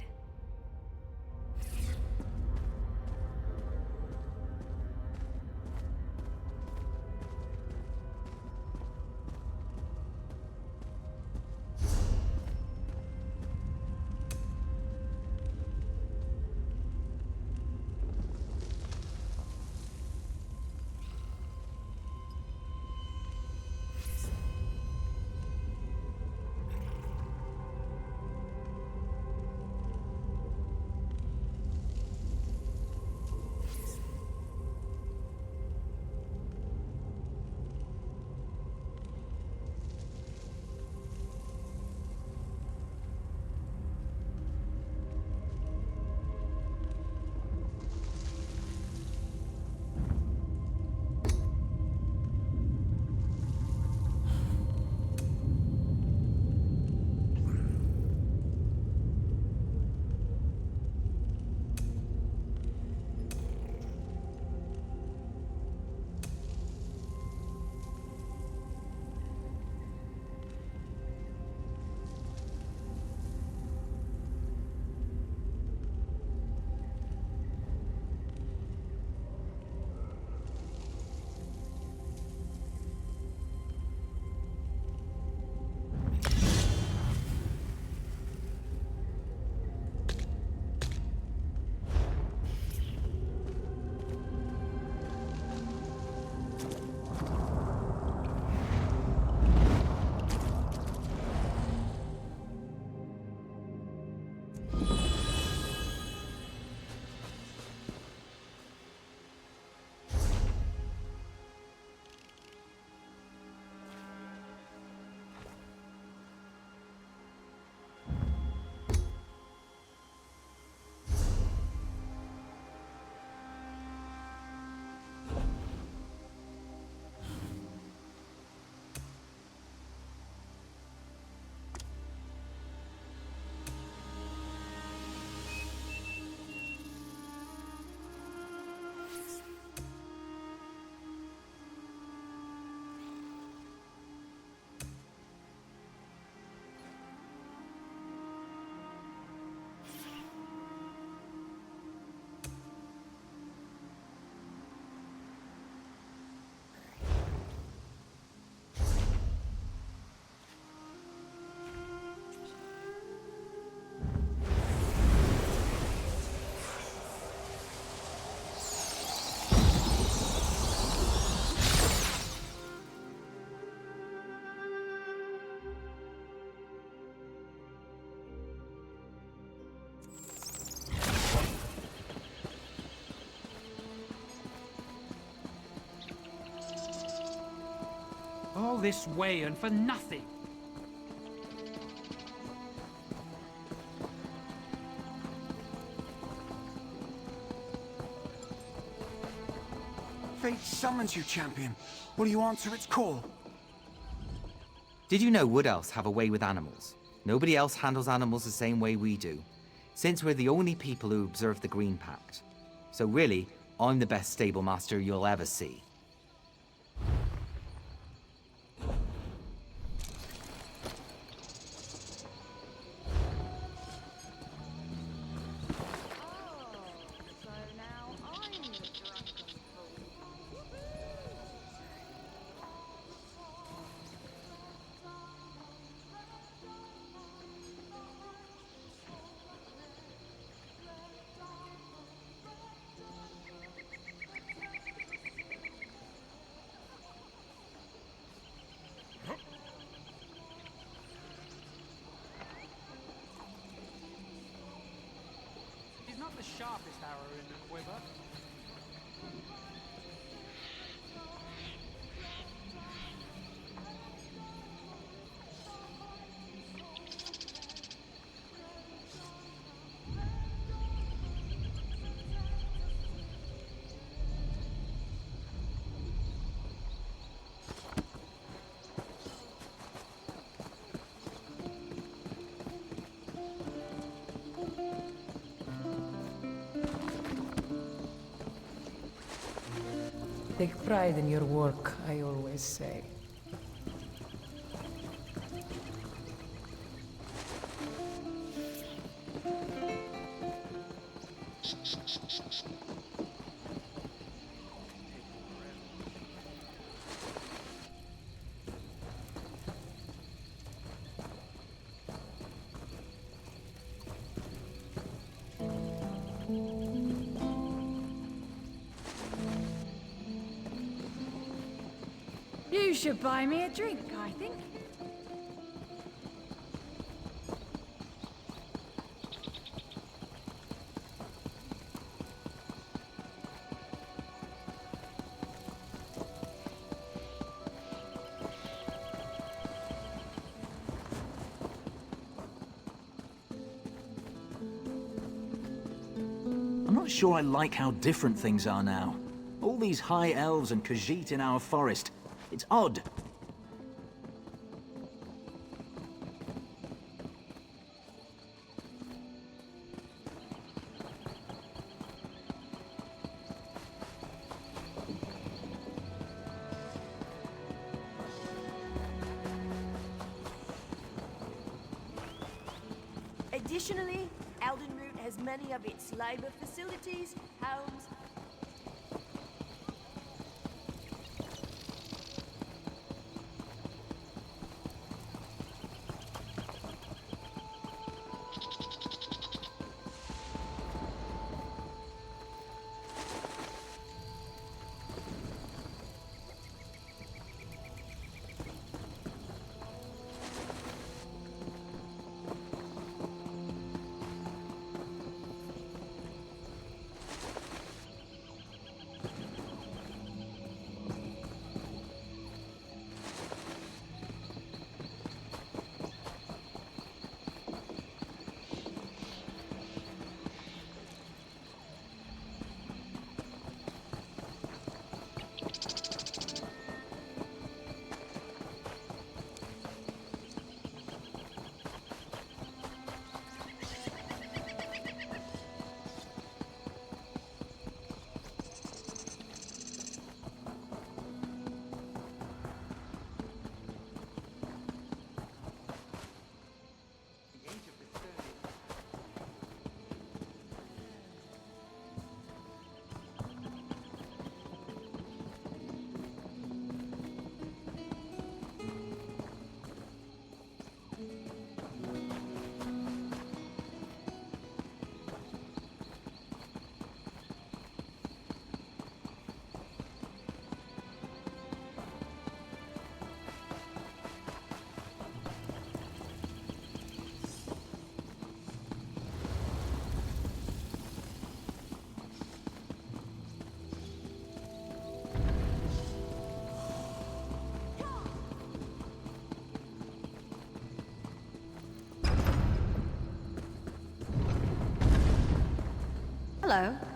O: All this way and for nothing.
L: Fate summons you, champion. Will you answer its call?
I: Did you know wood elves have a way with animals? Nobody else handles animals the same way we do, since we're the only people who observe the Green Pact. So really, I'm the best stable master you'll ever see.
O: He's not the sharpest arrow in the quiver.
K: Take pride in your work, I always say.
D: You should buy me a drink, I think.
M: I'm not sure I like how different things are now. All these high elves and Khajiit in our forest. It's odd.
U: Additionally, Eldenroot has many of its labor facilities, homes.
F: Hello.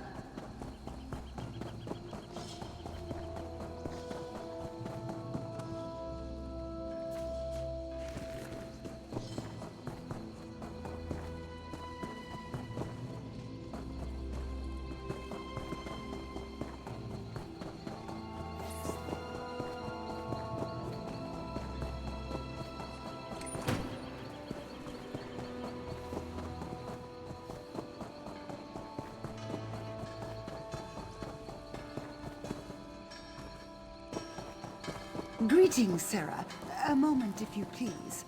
G: Greetings, Sarah. A moment, if you please.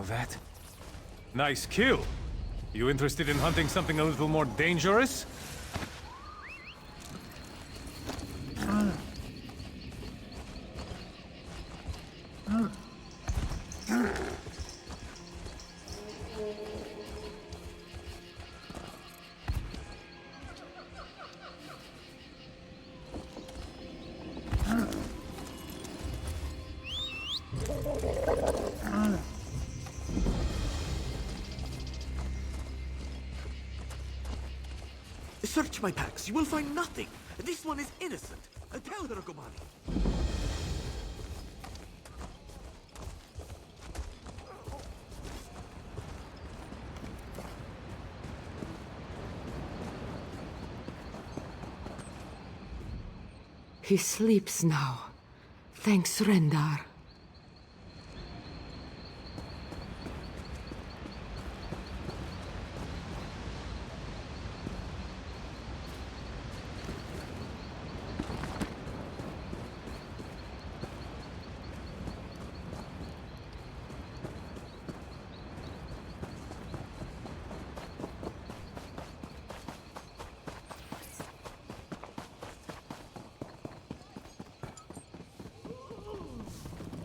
N: know that. Nice kill. You interested in hunting something a little more dangerous?
P: Search my packs. You will find nothing. This one is innocent. Tell her, Gomani.
R: He sleeps now. Thanks, Rendar.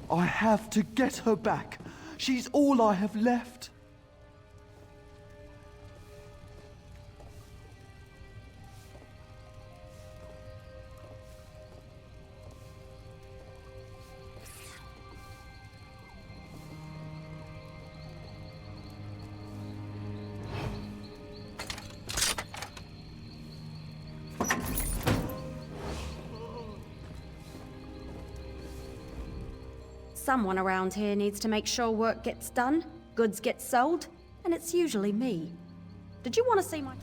X: I have to get her back. She's all I have left.
Y: Someone around here needs to make sure work gets done, goods get sold, and it's usually me. Did you want to see my...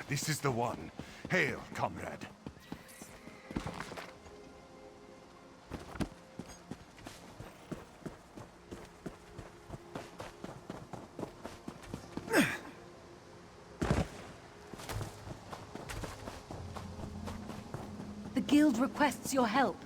T: This is the one. Hail, comrade.
Y: The guild requests your help.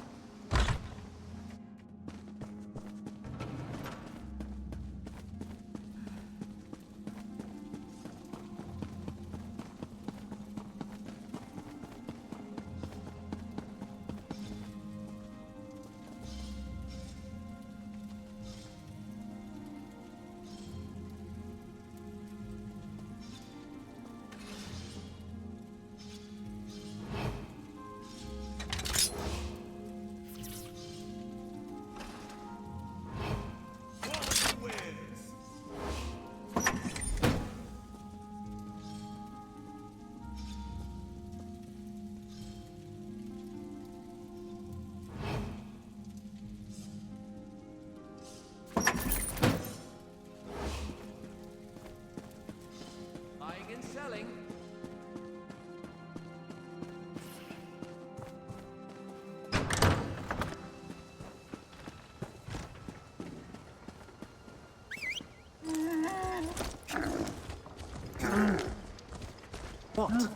J: What?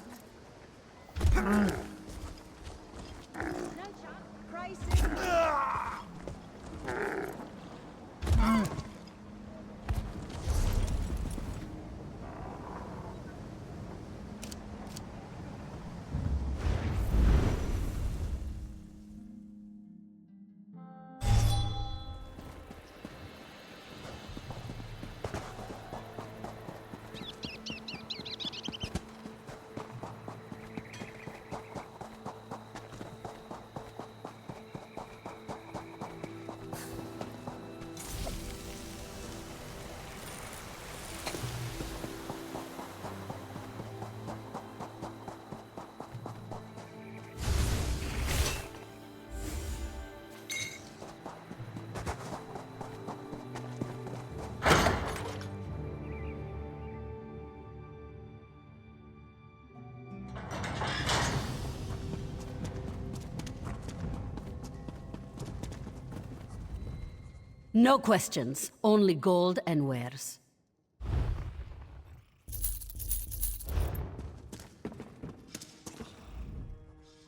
B: No questions, only gold and wares.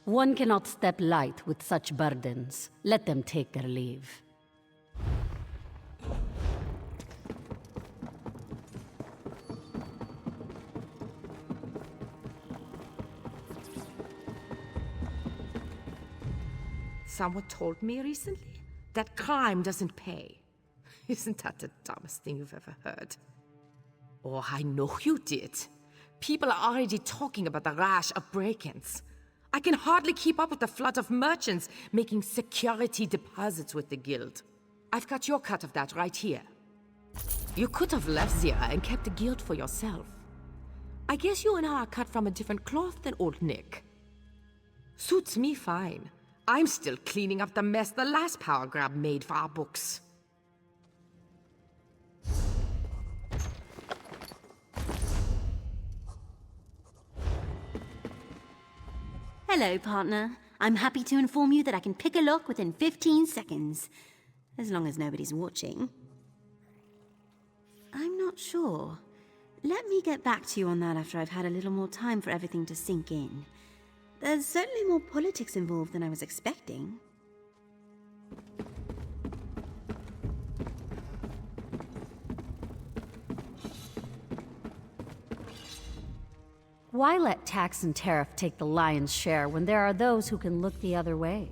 B: One cannot step light with such burdens. Let them take their leave.
R: Someone told me recently that crime doesn't pay. Isn't that the dumbest thing you've ever heard? Oh, I know you did. People are already talking about the rash of break-ins. I can hardly keep up with the flood of merchants making security deposits with the guild. I've got your cut of that right here. You could have left Zira and kept the guild for yourself. I guess you and I are cut from a different cloth than old Nick. Suits me fine. I'm still cleaning up the mess the last power grab made for our books.
C: Hello, partner. I'm happy to inform you that I can pick a lock within 15 seconds. As long as nobody's watching. I'm not sure. Let me get back to you on that after I've had a little more time for everything to sink in. There's certainly more politics involved than I was expecting.
B: Why let tax and tariff take the lion's share when there are those who can look the other way?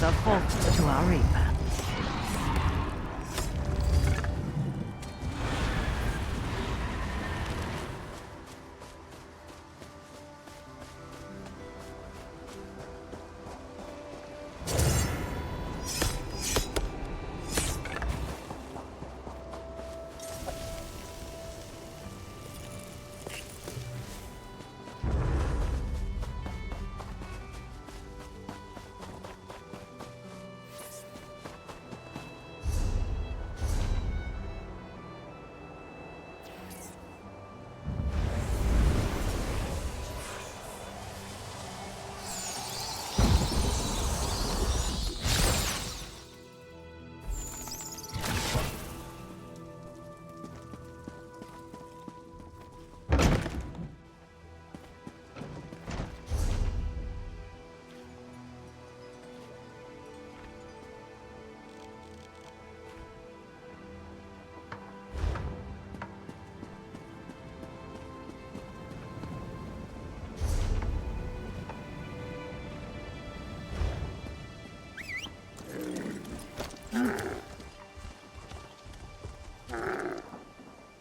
H: is a fault to our reaper.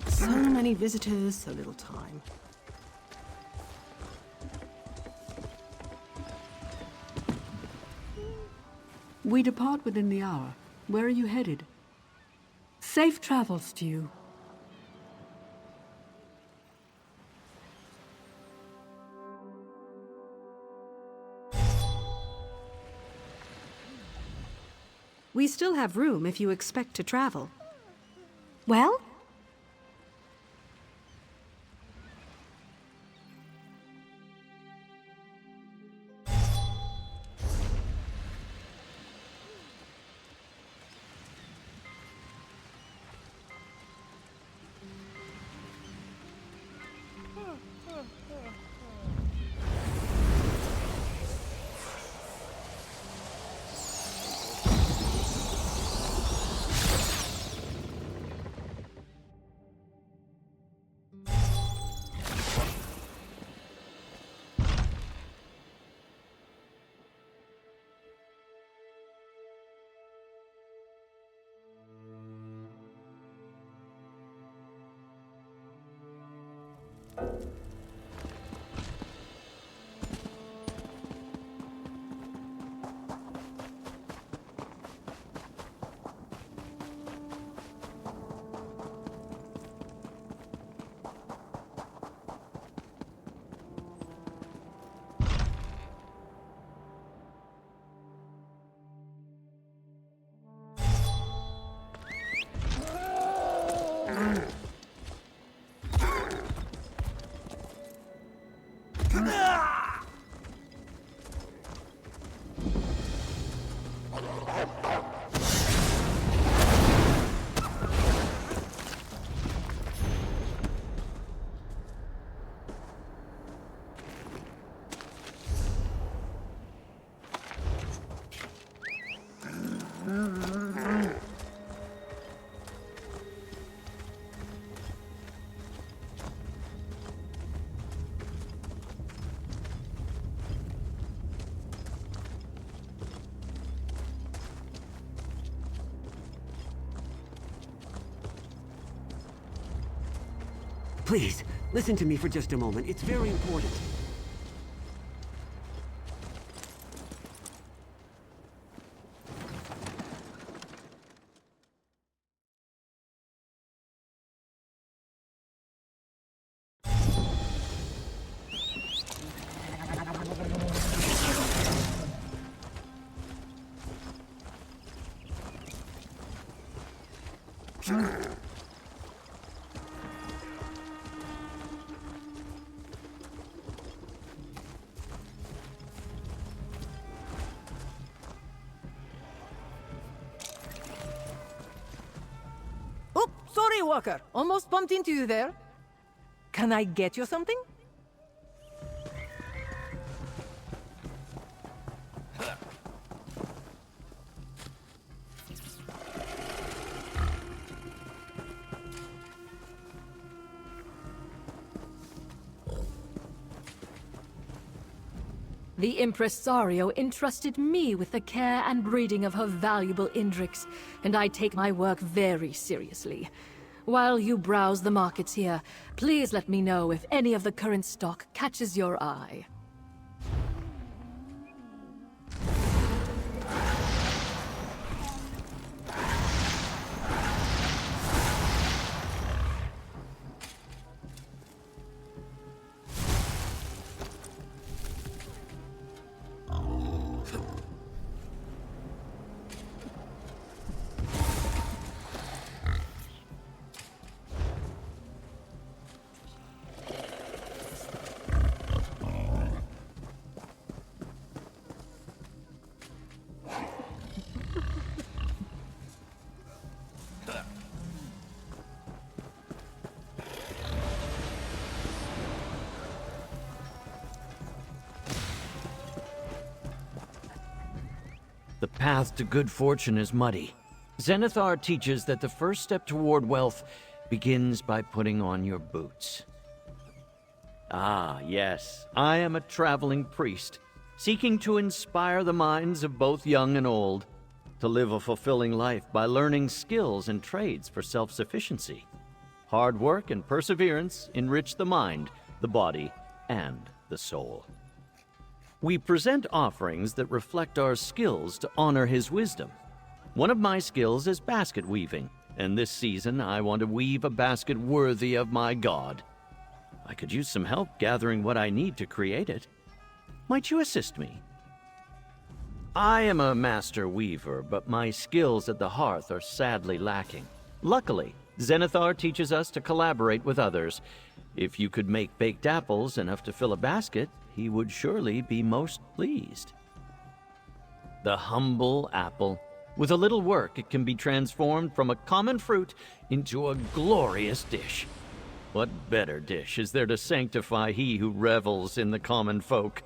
E: So many visitors, so little time. We depart within the hour. Where are you headed? Safe travels to you. We still have room if you expect to travel.
C: Well?
Q: Please, listen to me for just a moment. It's very important.
S: Sorry, Walker. Almost bumped into you there. Can I get you something?
D: The impresario entrusted me with the care and breeding of her valuable Indrix, and I take my work very seriously. While you browse the markets here, please let me know if any of the current stock catches your eye.
A: The path to good fortune is muddy. Zenithar teaches that the first step toward wealth begins by putting on your boots. Ah, yes, I am a traveling priest, seeking to inspire the minds of both young and old, to live a fulfilling life by learning skills and trades for self-sufficiency. Hard work and perseverance enrich the mind, the body, and the soul. We present offerings that reflect our skills to honor his wisdom. One of my skills is basket weaving, and this season I want to weave a basket worthy of my god. I could use some help gathering what I need to create it. Might you assist me? I am a master weaver, but my skills at the hearth are sadly lacking. Luckily, Zenithar teaches us to collaborate with others. If you could make baked apples enough to fill a basket, he would surely be most pleased. The humble apple. With a little work, it can be transformed from a common fruit into a glorious dish. What better dish is there to sanctify he who revels in the common folk?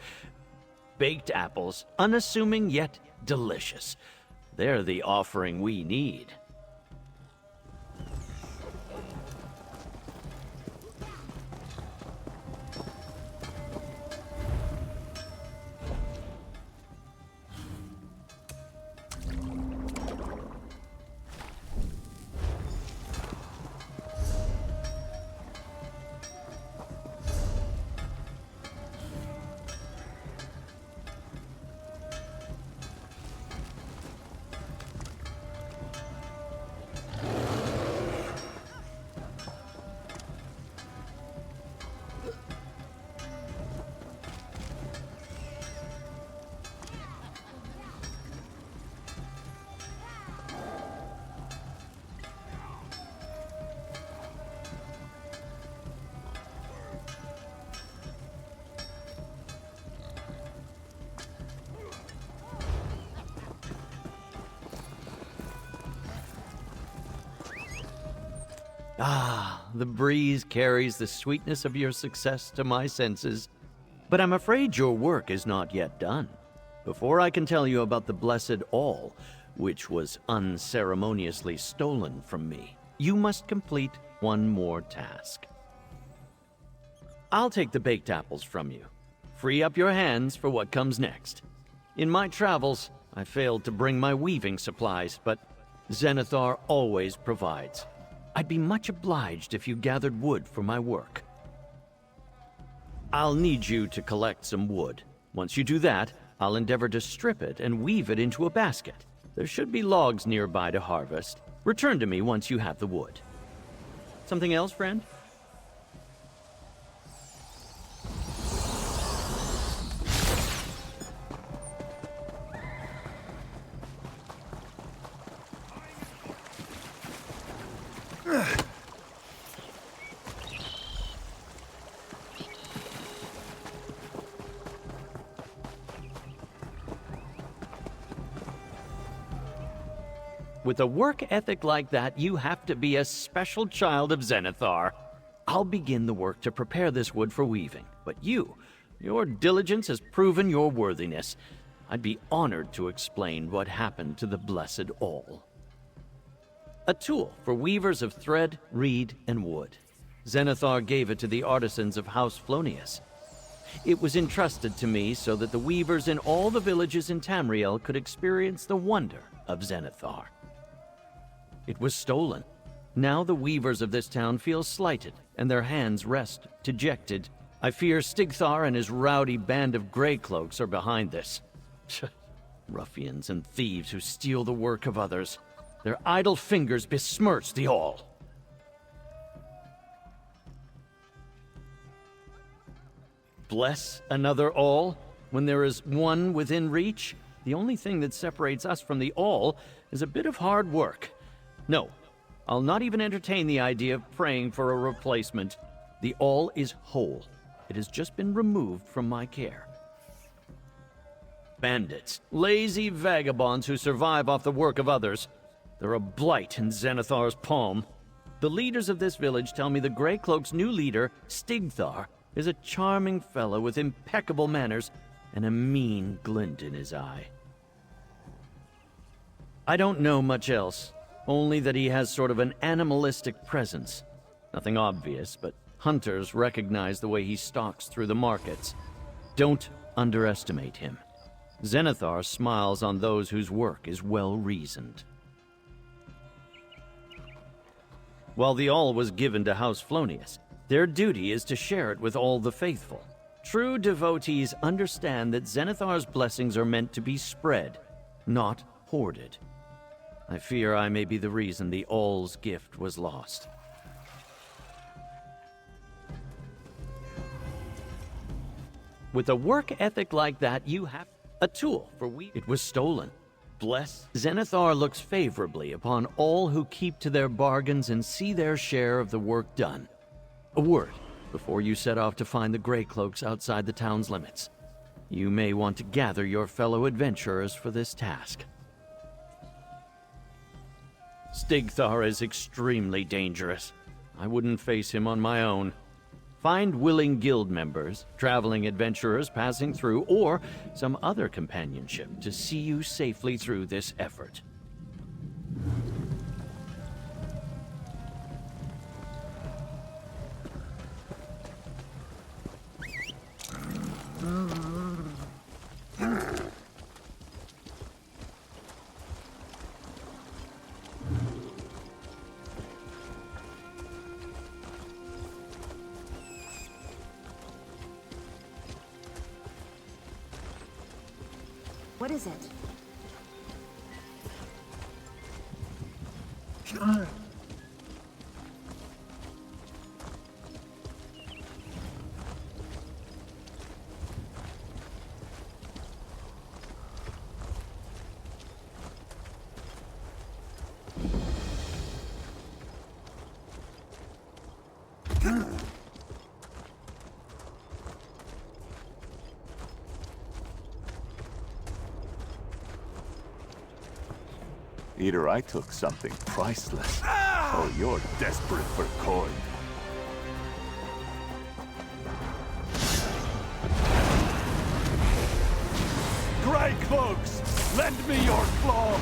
A: Baked apples, unassuming yet delicious. They're the offering we need. Ah, the breeze carries the sweetness of your success to my senses. But I'm afraid your work is not yet done. Before I can tell you about the blessed all, which was unceremoniously stolen from me, you must complete one more task. I'll take the baked apples from you. Free up your hands for what comes next. In my travels, I failed to bring my weaving supplies, but Zenithar always provides. I'd be much obliged if you gathered wood for my work. I'll need you to collect some wood. Once you do that, I'll endeavor to strip it and weave it into a basket. There should be logs nearby to harvest. Return to me once you have the wood. Something else, friend? With a work ethic like that, you have to be a special child of Zenithar. I'll begin the work to prepare this wood for weaving, but your diligence has proven your worthiness. I'd be honored to explain what happened to the Blessed All. A tool for weavers of thread, reed, and wood. Zenithar gave it to the artisans of House Flonius. It was entrusted to me so that the weavers in all the villages in Tamriel could experience the wonder of Zenithar. It was stolen. Now the weavers of this town feel slighted, and their hands rest dejected. I fear Stigthar and his rowdy band of Greycloaks are behind this. Ruffians and thieves who steal the work of others. Their idle fingers besmirch the all. Bless another all when there is one within reach? The only thing that separates us from the all is a bit of hard work. No, I'll not even entertain the idea of praying for a replacement. The all is whole. It has just been removed from my care. Bandits, lazy vagabonds who survive off the work of others. They're a blight in Zenithar's palm. The leaders of this village tell me the Greycloak's new leader, Stigthar, is a charming fellow with impeccable manners and a mean glint in his eye. I don't know much else, only that he has sort of an animalistic presence. Nothing obvious, but hunters recognize the way he stalks through the markets. Don't underestimate him. Zenithar smiles on those whose work is well-reasoned. While the all was given to House Flonius, their duty is to share it with all the faithful. True devotees understand that Zenithar's blessings are meant to be spread, not hoarded. I fear I may be the reason the all's gift was lost. With a work ethic like that, you have a tool for It was stolen. Bless. Zenithar looks favorably upon all who keep to their bargains and see their share of the work done. A word before you set off to find the Greycloaks outside the town's limits. You may want to gather your fellow adventurers for this task. Stigthar is extremely dangerous. I wouldn't face him on my own. Find willing guild members, traveling adventurers passing through, or some other companionship to see you safely through this effort.
Y: What is it?
I: Either I took something priceless, or you're desperate for coin. Greycloaks, lend me your claws!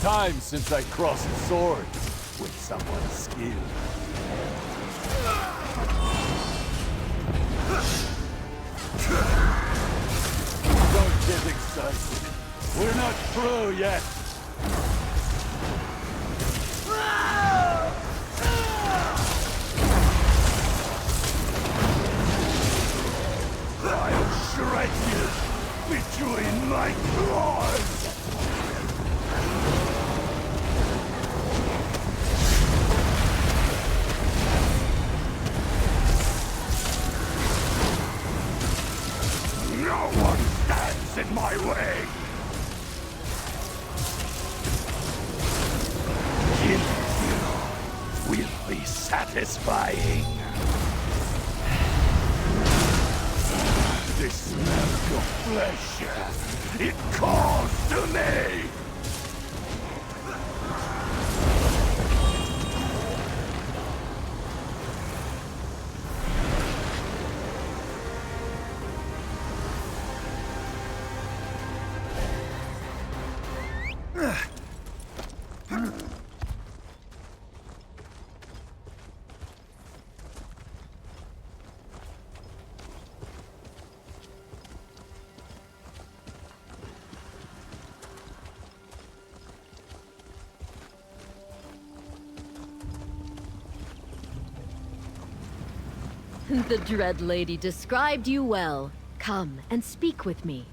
I: Time since I crossed swords with someone skilled. Don't get excited. We're not through yet. I'll shred you between my claws. No one stands in my way! Killing you will be satisfying. The smell of flesh It calls to me!
K: The Dread Lady described you well. Come and speak with me.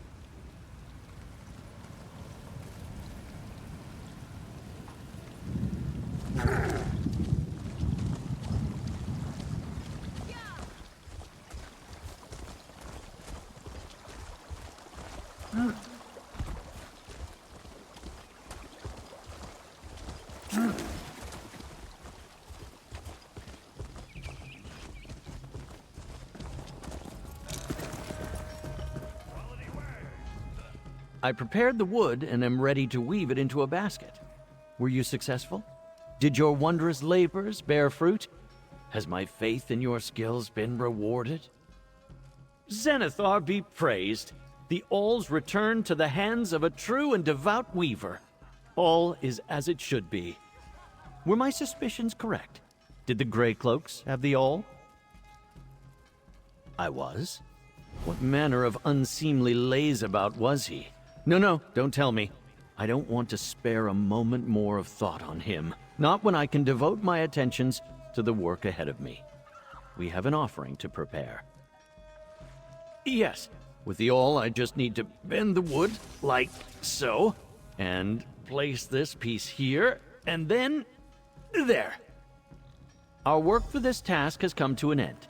A: I prepared the wood and am ready to weave it into a basket. Were you successful? Did your wondrous labors bear fruit? Has my faith in your skills been rewarded? Zenithar be praised! The all's returned to the hands of a true and devout weaver. All is as it should be. Were my suspicions correct? Did the Grey Cloaks have the all? I was? What manner of unseemly lazeabout was he? No, don't tell me. I don't want to spare a moment more of thought on him. Not when I can devote my attentions to the work ahead of me. We have an offering to prepare. Yes, with the awl I just need to bend the wood, like so, and place this piece here, and then there. Our work for this task has come to an end.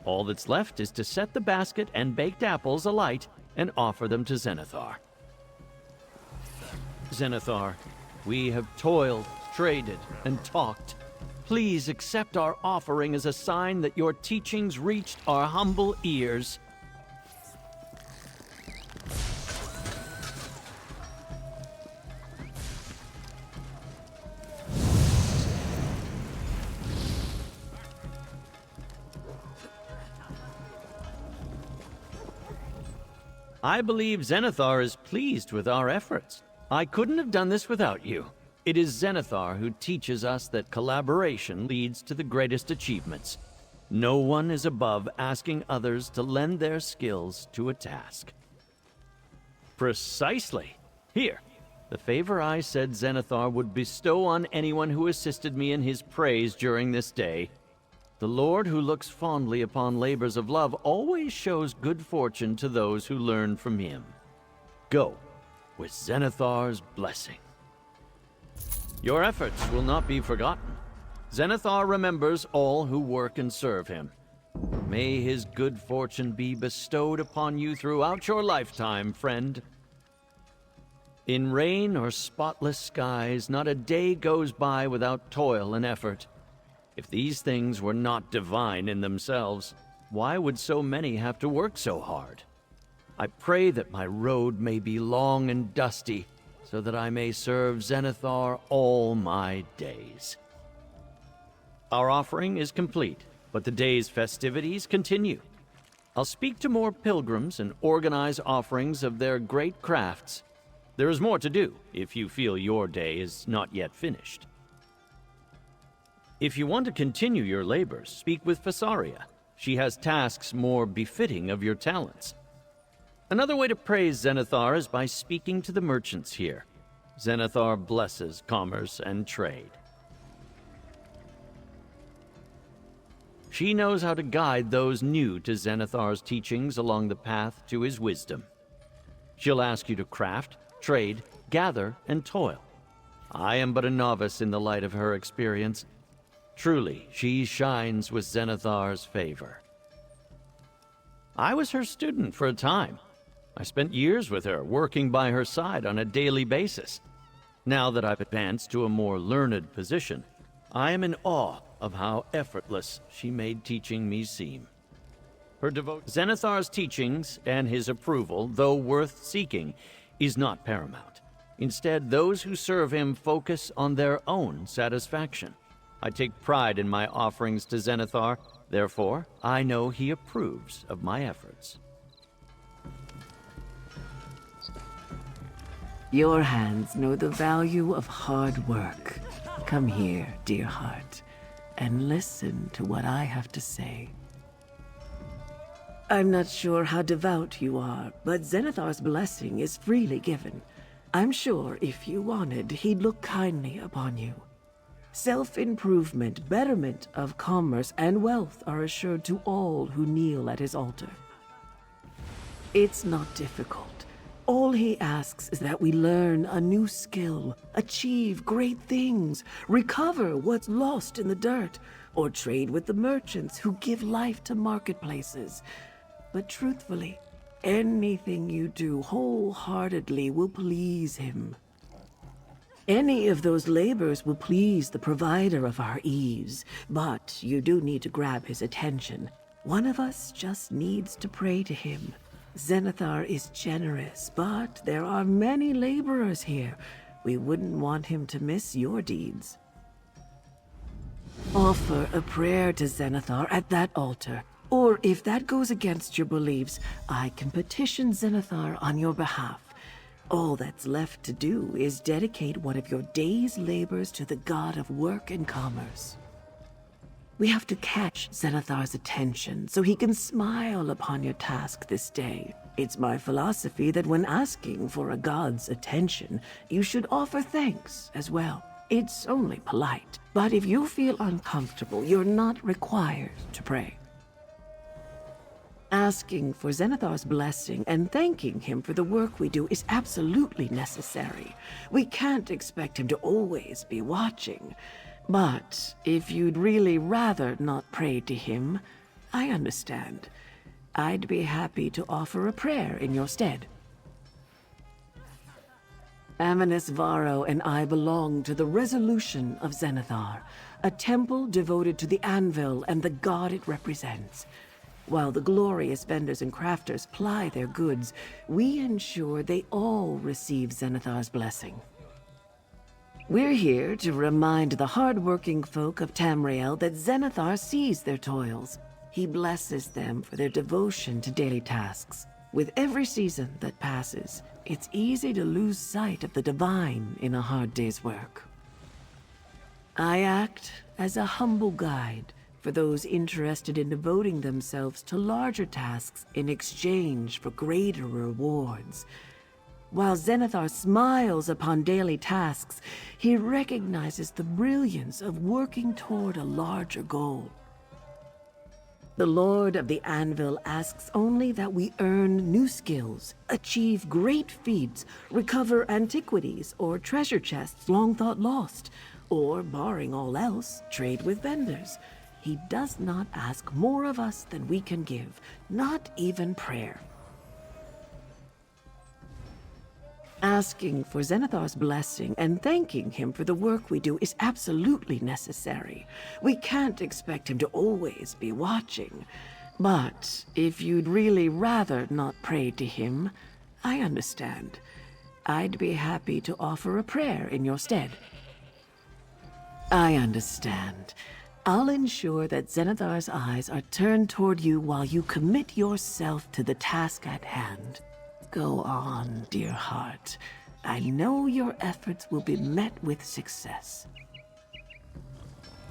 A: All that's left is to set the basket and baked apples alight and offer them to Zenithar. Zenithar, we have toiled, traded, and talked. Please accept our offering as a sign that your teachings reached our humble ears. I believe Zenithar is pleased with our efforts. I couldn't have done this without you. It is Zenithar who teaches us that collaboration leads to the greatest achievements. No one is above asking others to lend their skills to a task. Precisely. Here, the favor I said Zenithar would bestow on anyone who assisted me in his praise during this day. The Lord who looks fondly upon labors of love always shows good fortune to those who learn from him. Go, with Zenithar's blessing. Your efforts will not be forgotten. Zenithar remembers all who work and serve him. May his good fortune be bestowed upon you throughout your lifetime, friend. In rain or spotless skies, not a day goes by without toil and effort. If these things were not divine in themselves, why would so many have to work so hard? I pray that my road may be long and dusty, so that I may serve Zenithar all my days. Our offering is complete, but the day's festivities continue. I'll speak to more pilgrims and organize offerings of their great crafts. There is more to do, if you feel your day is not yet finished. If you want to continue your labors, speak with Fesaria. She has tasks more befitting of your talents. Another way to praise Zenithar is by speaking to the merchants here. Zenithar blesses commerce and trade. She knows how to guide those new to Zenithar's teachings along the path to his wisdom. She'll ask you to craft, trade, gather, and toil. I am but a novice in the light of her experience. Truly, she shines with Zenithar's favor. I was her student for a time. I spent years with her, working by her side on a daily basis. Now that I've advanced to a more learned position, I am in awe of how effortless she made teaching me seem. Her devotion to Zenithar's teachings and his approval, though worth seeking, is not paramount. Instead, those who serve him focus on their own satisfaction. I take pride in my offerings to Zenithar, therefore, I know he approves of my efforts.
L: Your hands know the value of hard work. Come here, dear heart, and listen to what I have to say. I'm not sure how devout you are, but Zenithar's blessing is freely given. I'm sure if you wanted, he'd look kindly upon you. Self-improvement, betterment of commerce, and wealth are assured to all who kneel at his altar. It's not difficult. All he asks is that we learn a new skill, achieve great things, recover what's lost in the dirt, or trade with the merchants who give life to marketplaces. But truthfully, anything you do wholeheartedly will please him. Any of those labors will please the provider of our ease, but you do need to grab his attention. One of us just needs to pray to him. Zenithar is generous, but there are many laborers here. We wouldn't want him to miss your deeds. Offer a prayer to Zenithar at that altar, or if that goes against your beliefs, I can petition Zenithar on your behalf. All that's left to do is dedicate one of your day's labors to the god of work and commerce. We have to catch Zenithar's attention so he can smile upon your task this day. It's my philosophy that when asking for a god's attention, you should offer thanks as well. It's only polite. But if you feel uncomfortable, you're not required to pray. Asking for Zenithar's blessing and thanking him for the work we do is absolutely necessary. We can't expect him to always be watching. But if you'd really rather not pray to him, I understand. I'd be happy to offer a prayer in your stead. Amanus Varro and I belong to the Resolution of Zenithar, a temple devoted to the anvil and the god it represents. While the glorious vendors and crafters ply their goods, we ensure they all receive Zenithar's blessing. We're here to remind the hard-working folk of Tamriel that Zenithar sees their toils. He blesses them for their devotion to daily tasks. With every season that passes, it's easy to lose sight of the divine in a hard day's work. I act as a humble guide for those interested in devoting themselves to larger tasks in exchange for greater rewards. While Zenithar smiles upon daily tasks, he recognizes the brilliance of working toward a larger goal. The Lord of the Anvil asks only that we earn new skills, achieve great feats, recover antiquities or treasure chests long thought lost, or, barring all else, trade with vendors. He does not ask more of us than we can give, not even prayer. Asking for Zenithar's blessing and thanking him for the work we do is absolutely necessary. We can't expect him to always be watching. But if you'd really rather not pray to him, I understand. I'd be happy to offer a prayer in your stead. I understand. I'll ensure that Zenithar's eyes are turned toward you while you commit yourself to the task at hand. Go on, dear heart. I know your efforts will be met with success.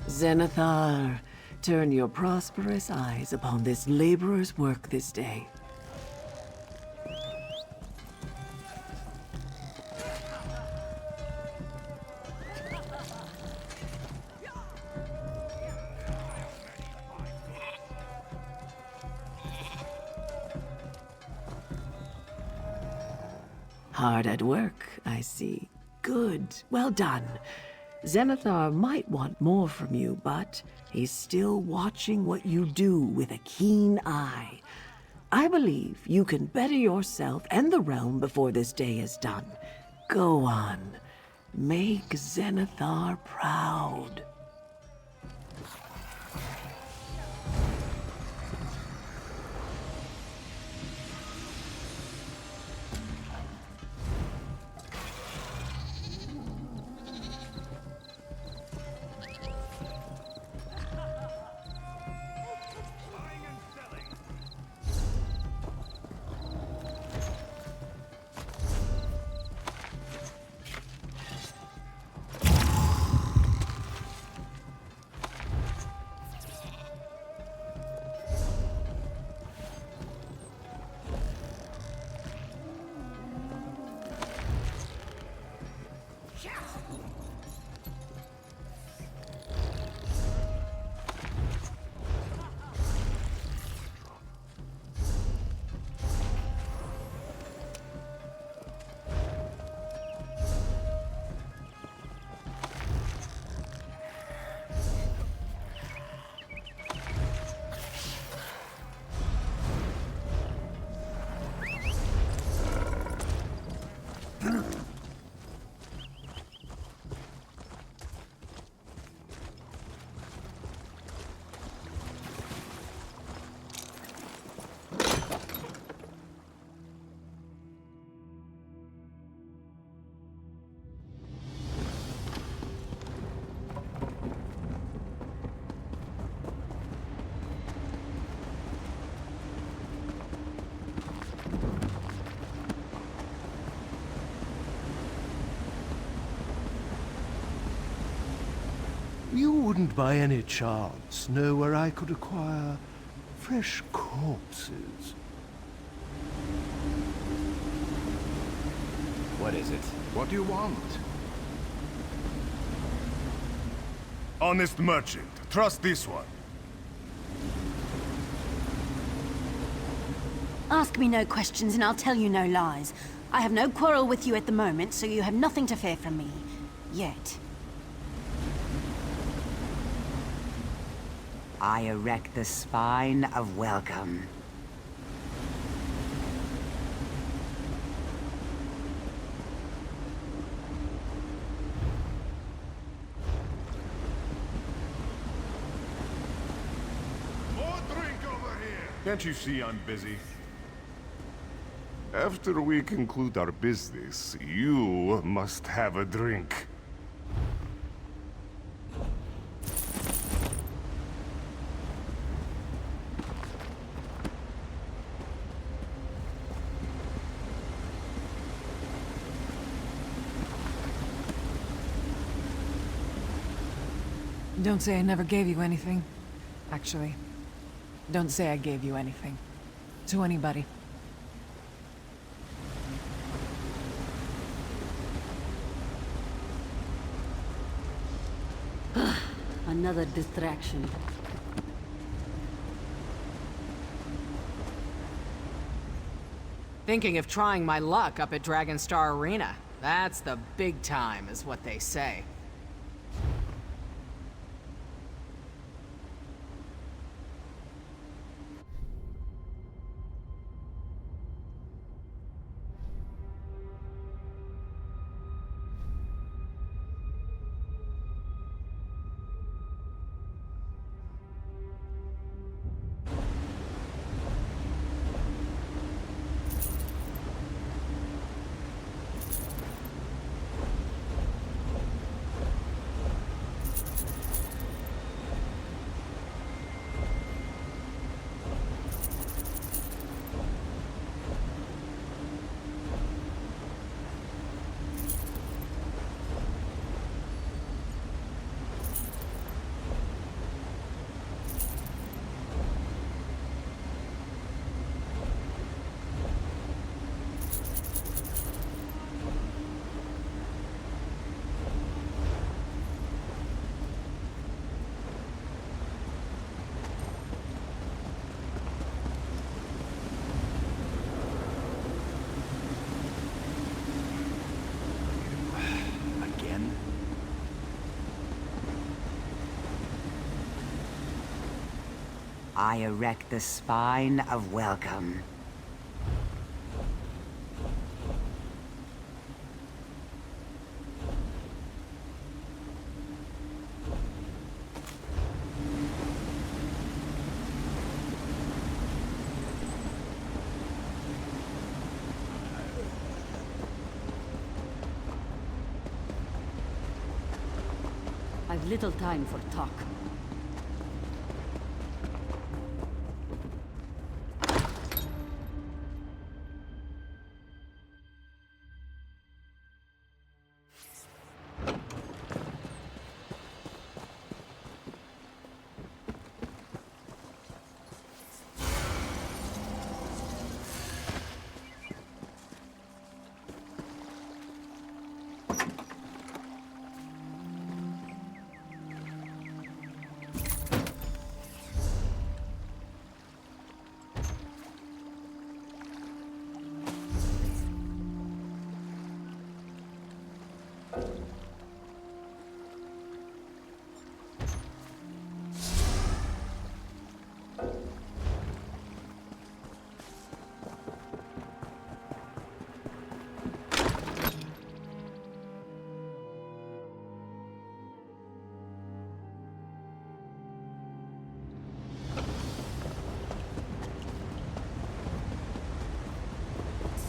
L: Zenithar, turn your prosperous eyes upon this laborer's work this day. Hard at work, I see. Good. Well done. Zenithar might want more from you, but he's still watching what you do with a keen eye. I believe you can better yourself and the realm before this day is done. Go on. Make Zenithar proud.
M: You wouldn't by any chance know where I could acquire fresh corpses?
I: What is it? What do you want?
O: Honest merchant. Trust this one.
Y: Ask me no questions and I'll tell you no lies. I have no quarrel with you at the moment, so you have nothing to fear from me. Yet.
U: I erect the spine of welcome.
O: More drink over here! Can't you see I'm busy? After we conclude our business, you must have a drink.
S: Don't say I never gave you anything. Actually, don't say I gave you anything. To anybody.
B: Another distraction.
V: Thinking of trying my luck up at Dragonstar Arena. That's the big time, is what they say.
U: I erect the spine of welcome.
B: I've little time for talk.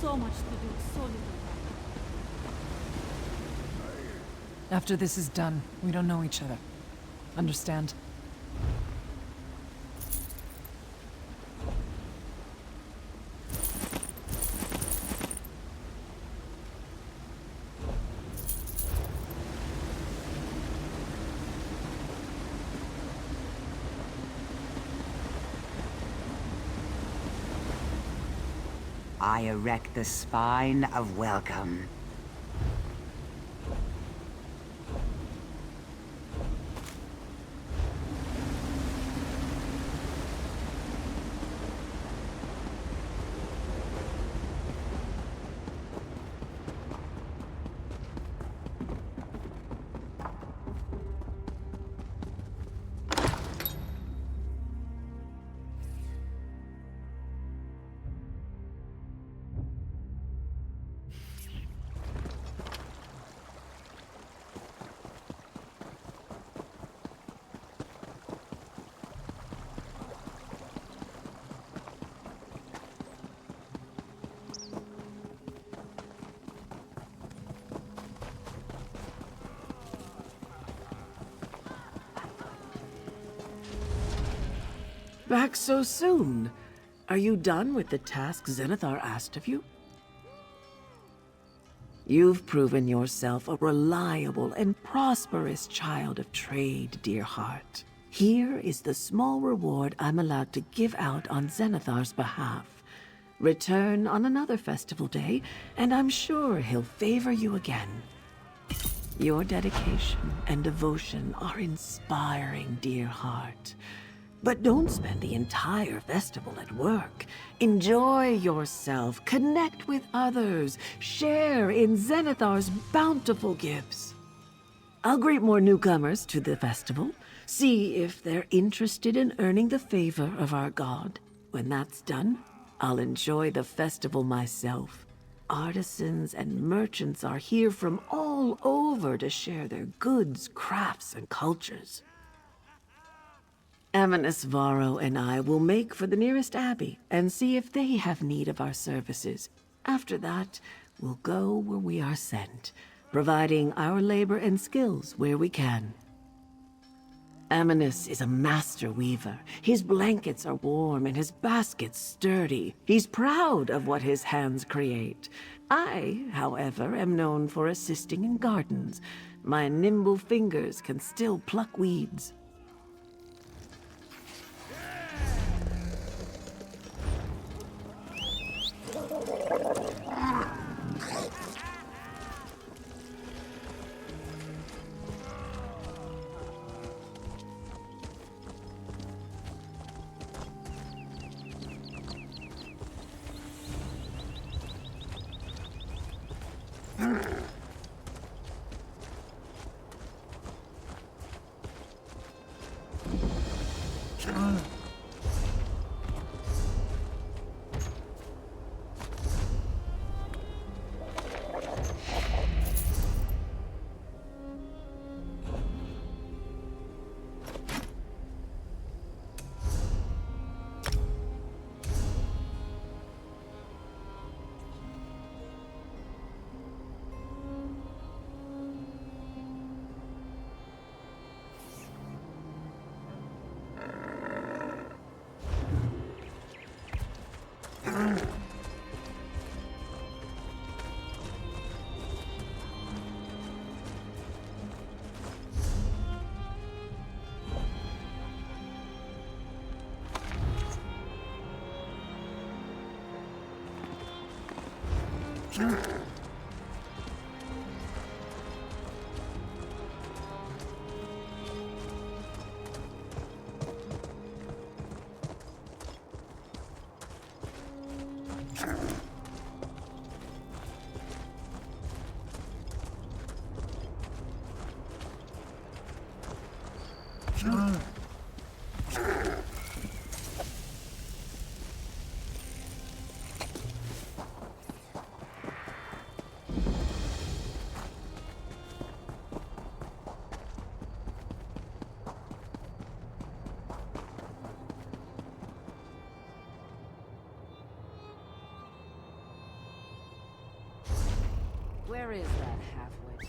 B: So much to do, so little.
S: After this is done, we don't know each other. Understand?
U: I erect the spine of welcome.
L: Back so soon? Are you done with the task Zenithar asked of you? You've proven yourself a reliable and prosperous child of trade, dear heart. Here is the small reward I'm allowed to give out on Zenithar's behalf. Return on another festival day, and I'm sure he'll favor you again. Your dedication and devotion are inspiring, dear heart. But don't spend the entire festival at work. Enjoy yourself, connect with others, share in Zenithar's bountiful gifts. I'll greet more newcomers to the festival, see if they're interested in earning the favor of our god. When that's done, I'll enjoy the festival myself. Artisans and merchants are here from all over to share their goods, crafts, and cultures. Varro and I will make for the nearest abbey and see if they have need of our services. After that, we'll go where we are sent, providing our labor and skills where we can. Amanus is a master weaver. His blankets are warm and his baskets sturdy. He's proud of what his hands create. I, however, am known for assisting in gardens. My nimble fingers can still pluck weeds.
V: Where is that halfway?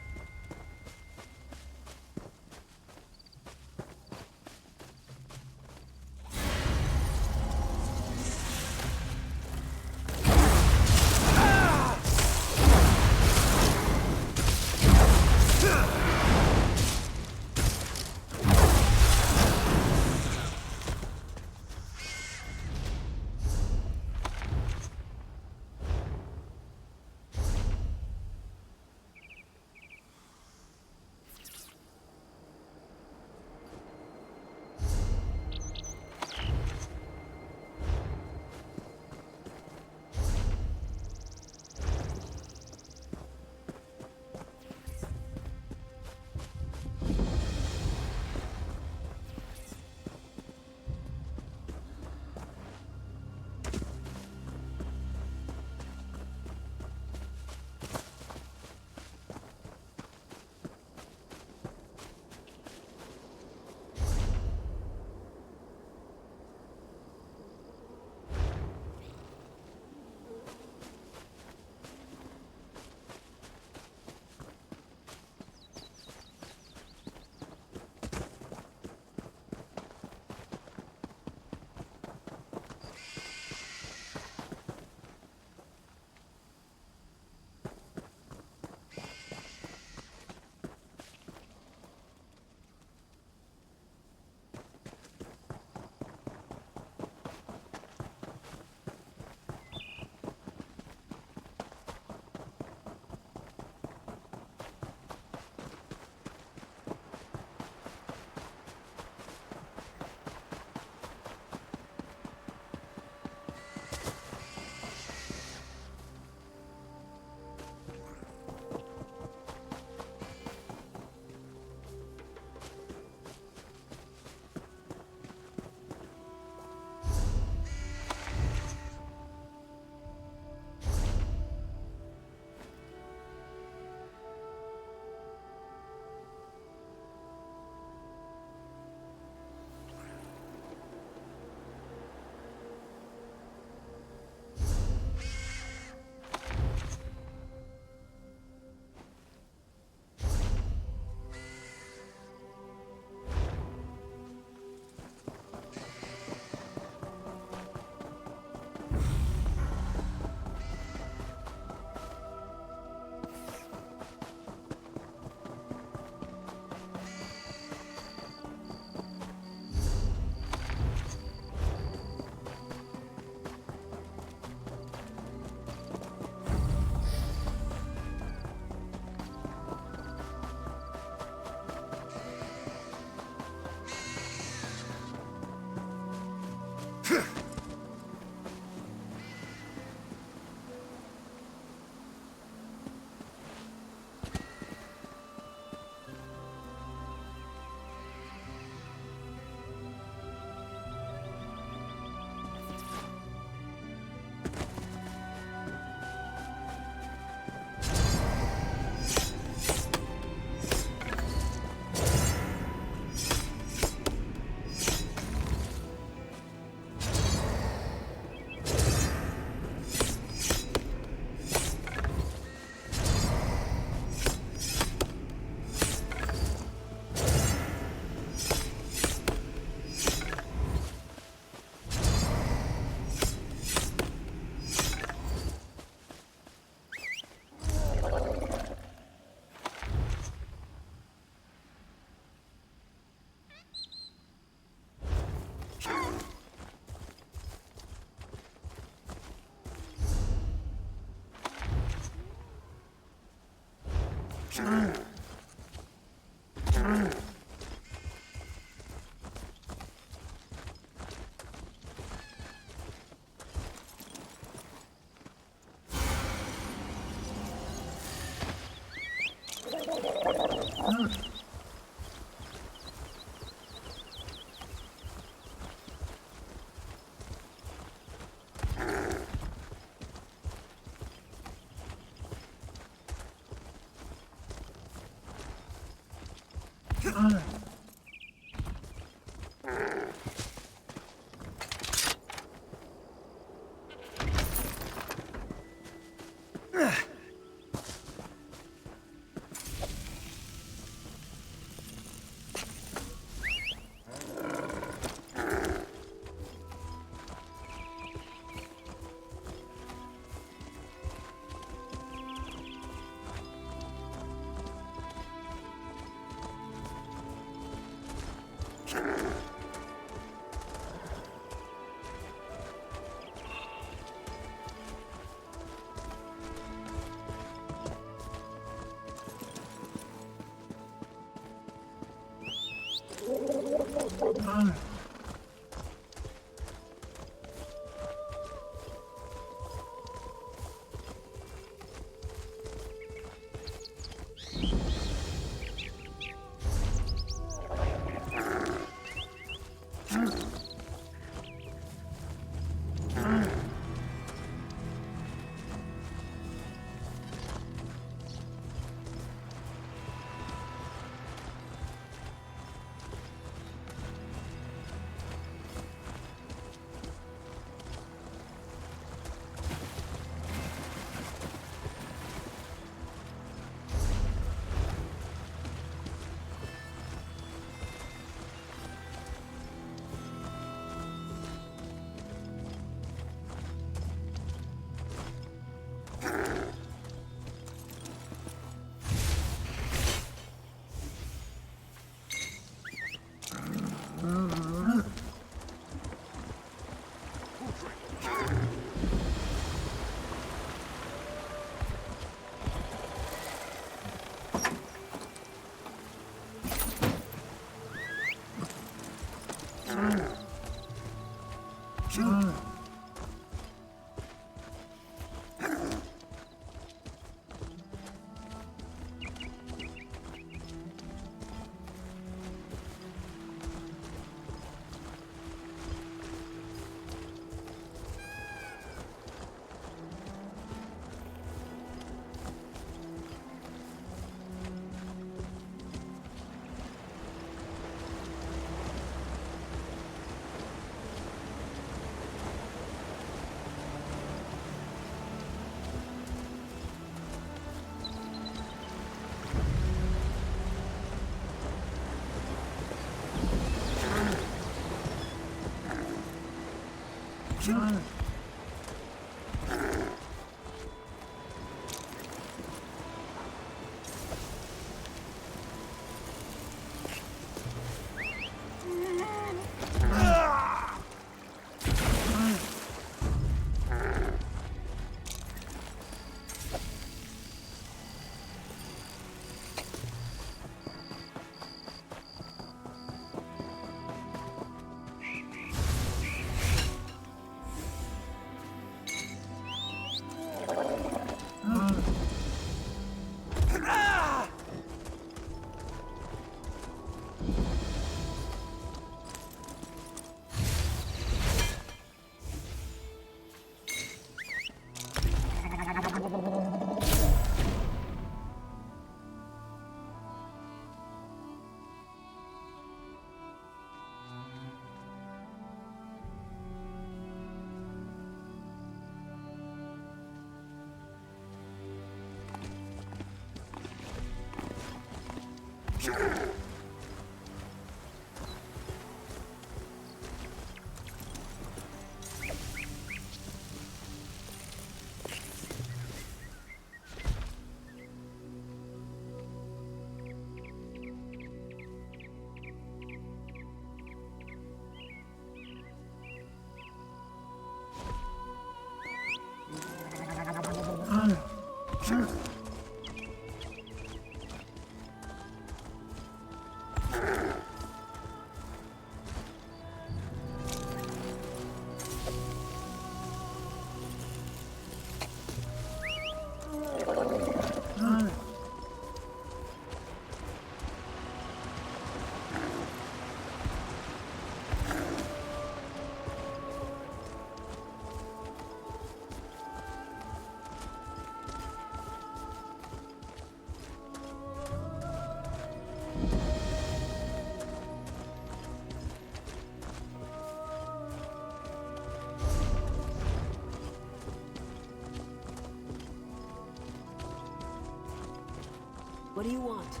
K: What do you want?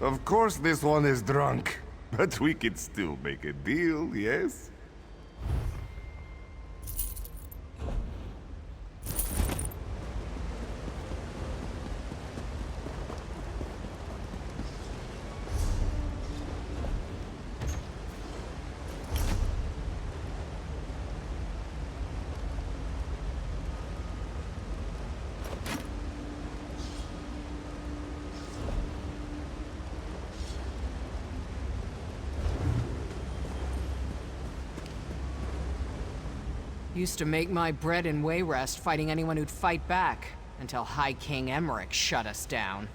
O: Of course this one is drunk, but we could still make a deal, yes?
V: Used to make my bread in Wayrest fighting anyone who'd fight back, until High King Emmerich shut us down.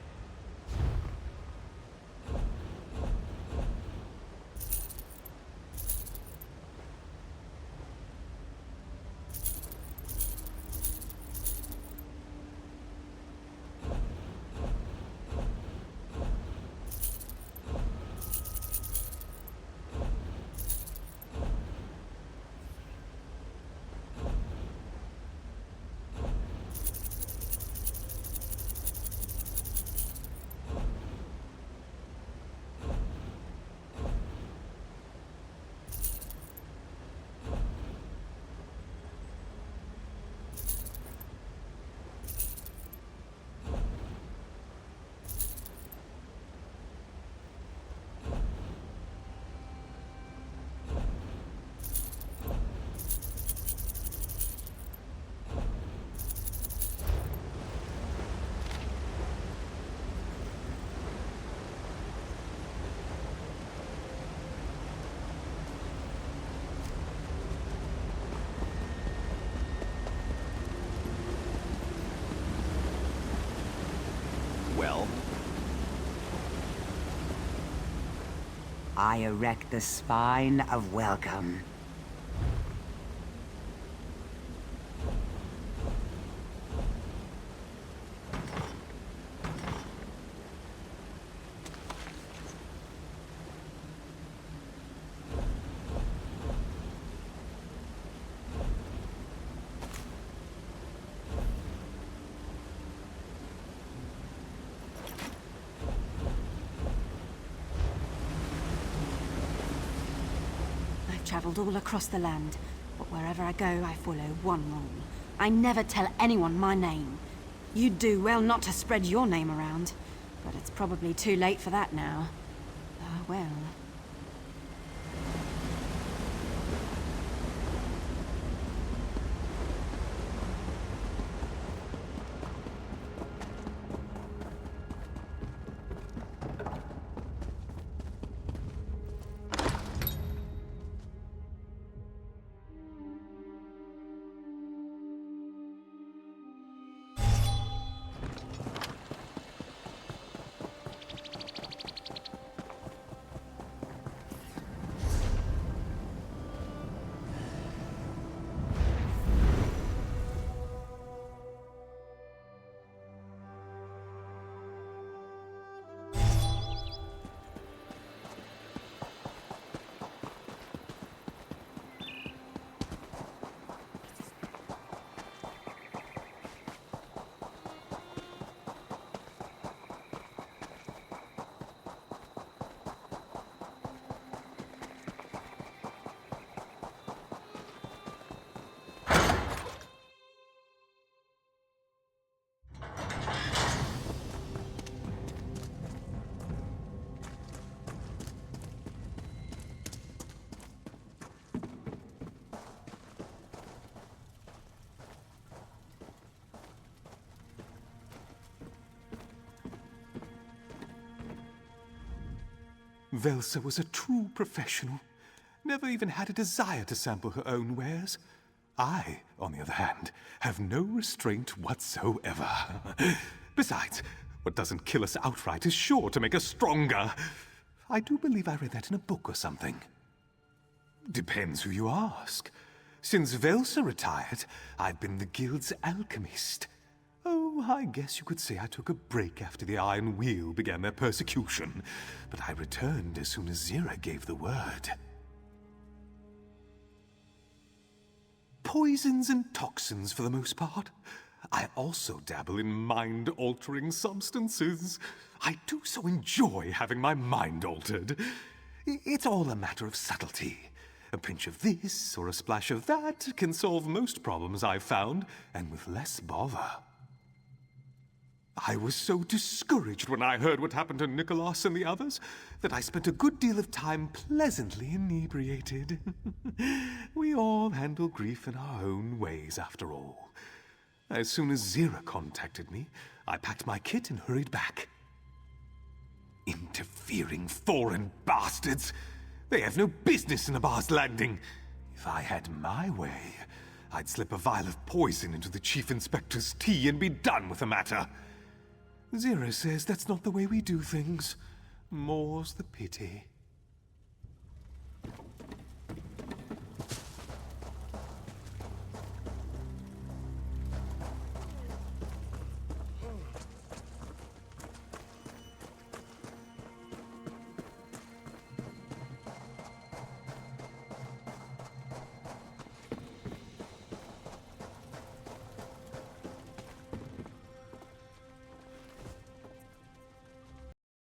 A: Well?
U: I erect the spine of welcome.
C: Travelled all across the land, but wherever I go, I follow one rule. I never tell anyone my name. You'd do well not to spread your name around, but it's probably too late for that now. Ah, well.
F: Velsa was a true professional. Never even had a desire to sample her own wares. I, on the other hand, have no restraint whatsoever. Besides, what doesn't kill us outright is sure to make us stronger. I do believe I read that in a book or something. Depends who you ask. Since Velsa retired, I've been the guild's alchemist. Oh, I guess you could say I took a break after the Iron Wheel began their persecution, but I returned as soon as Zira gave the word. Poisons and toxins for the most part. I also dabble in mind-altering substances. I do so enjoy having my mind altered. It's all a matter of subtlety. A pinch of this or a splash of that can solve most problems I've found, and with less bother. I was so discouraged when I heard what happened to Nicholas and the others that I spent a good deal of time pleasantly inebriated. We all handle grief in our own ways, after all. As soon as Zira contacted me, I packed my kit and hurried back. Interfering foreign bastards! They have no business in a bar's landing. If I had my way, I'd slip a vial of poison into the Chief Inspector's tea and be done with the matter. Zira says that's not the way we do things. More's the pity.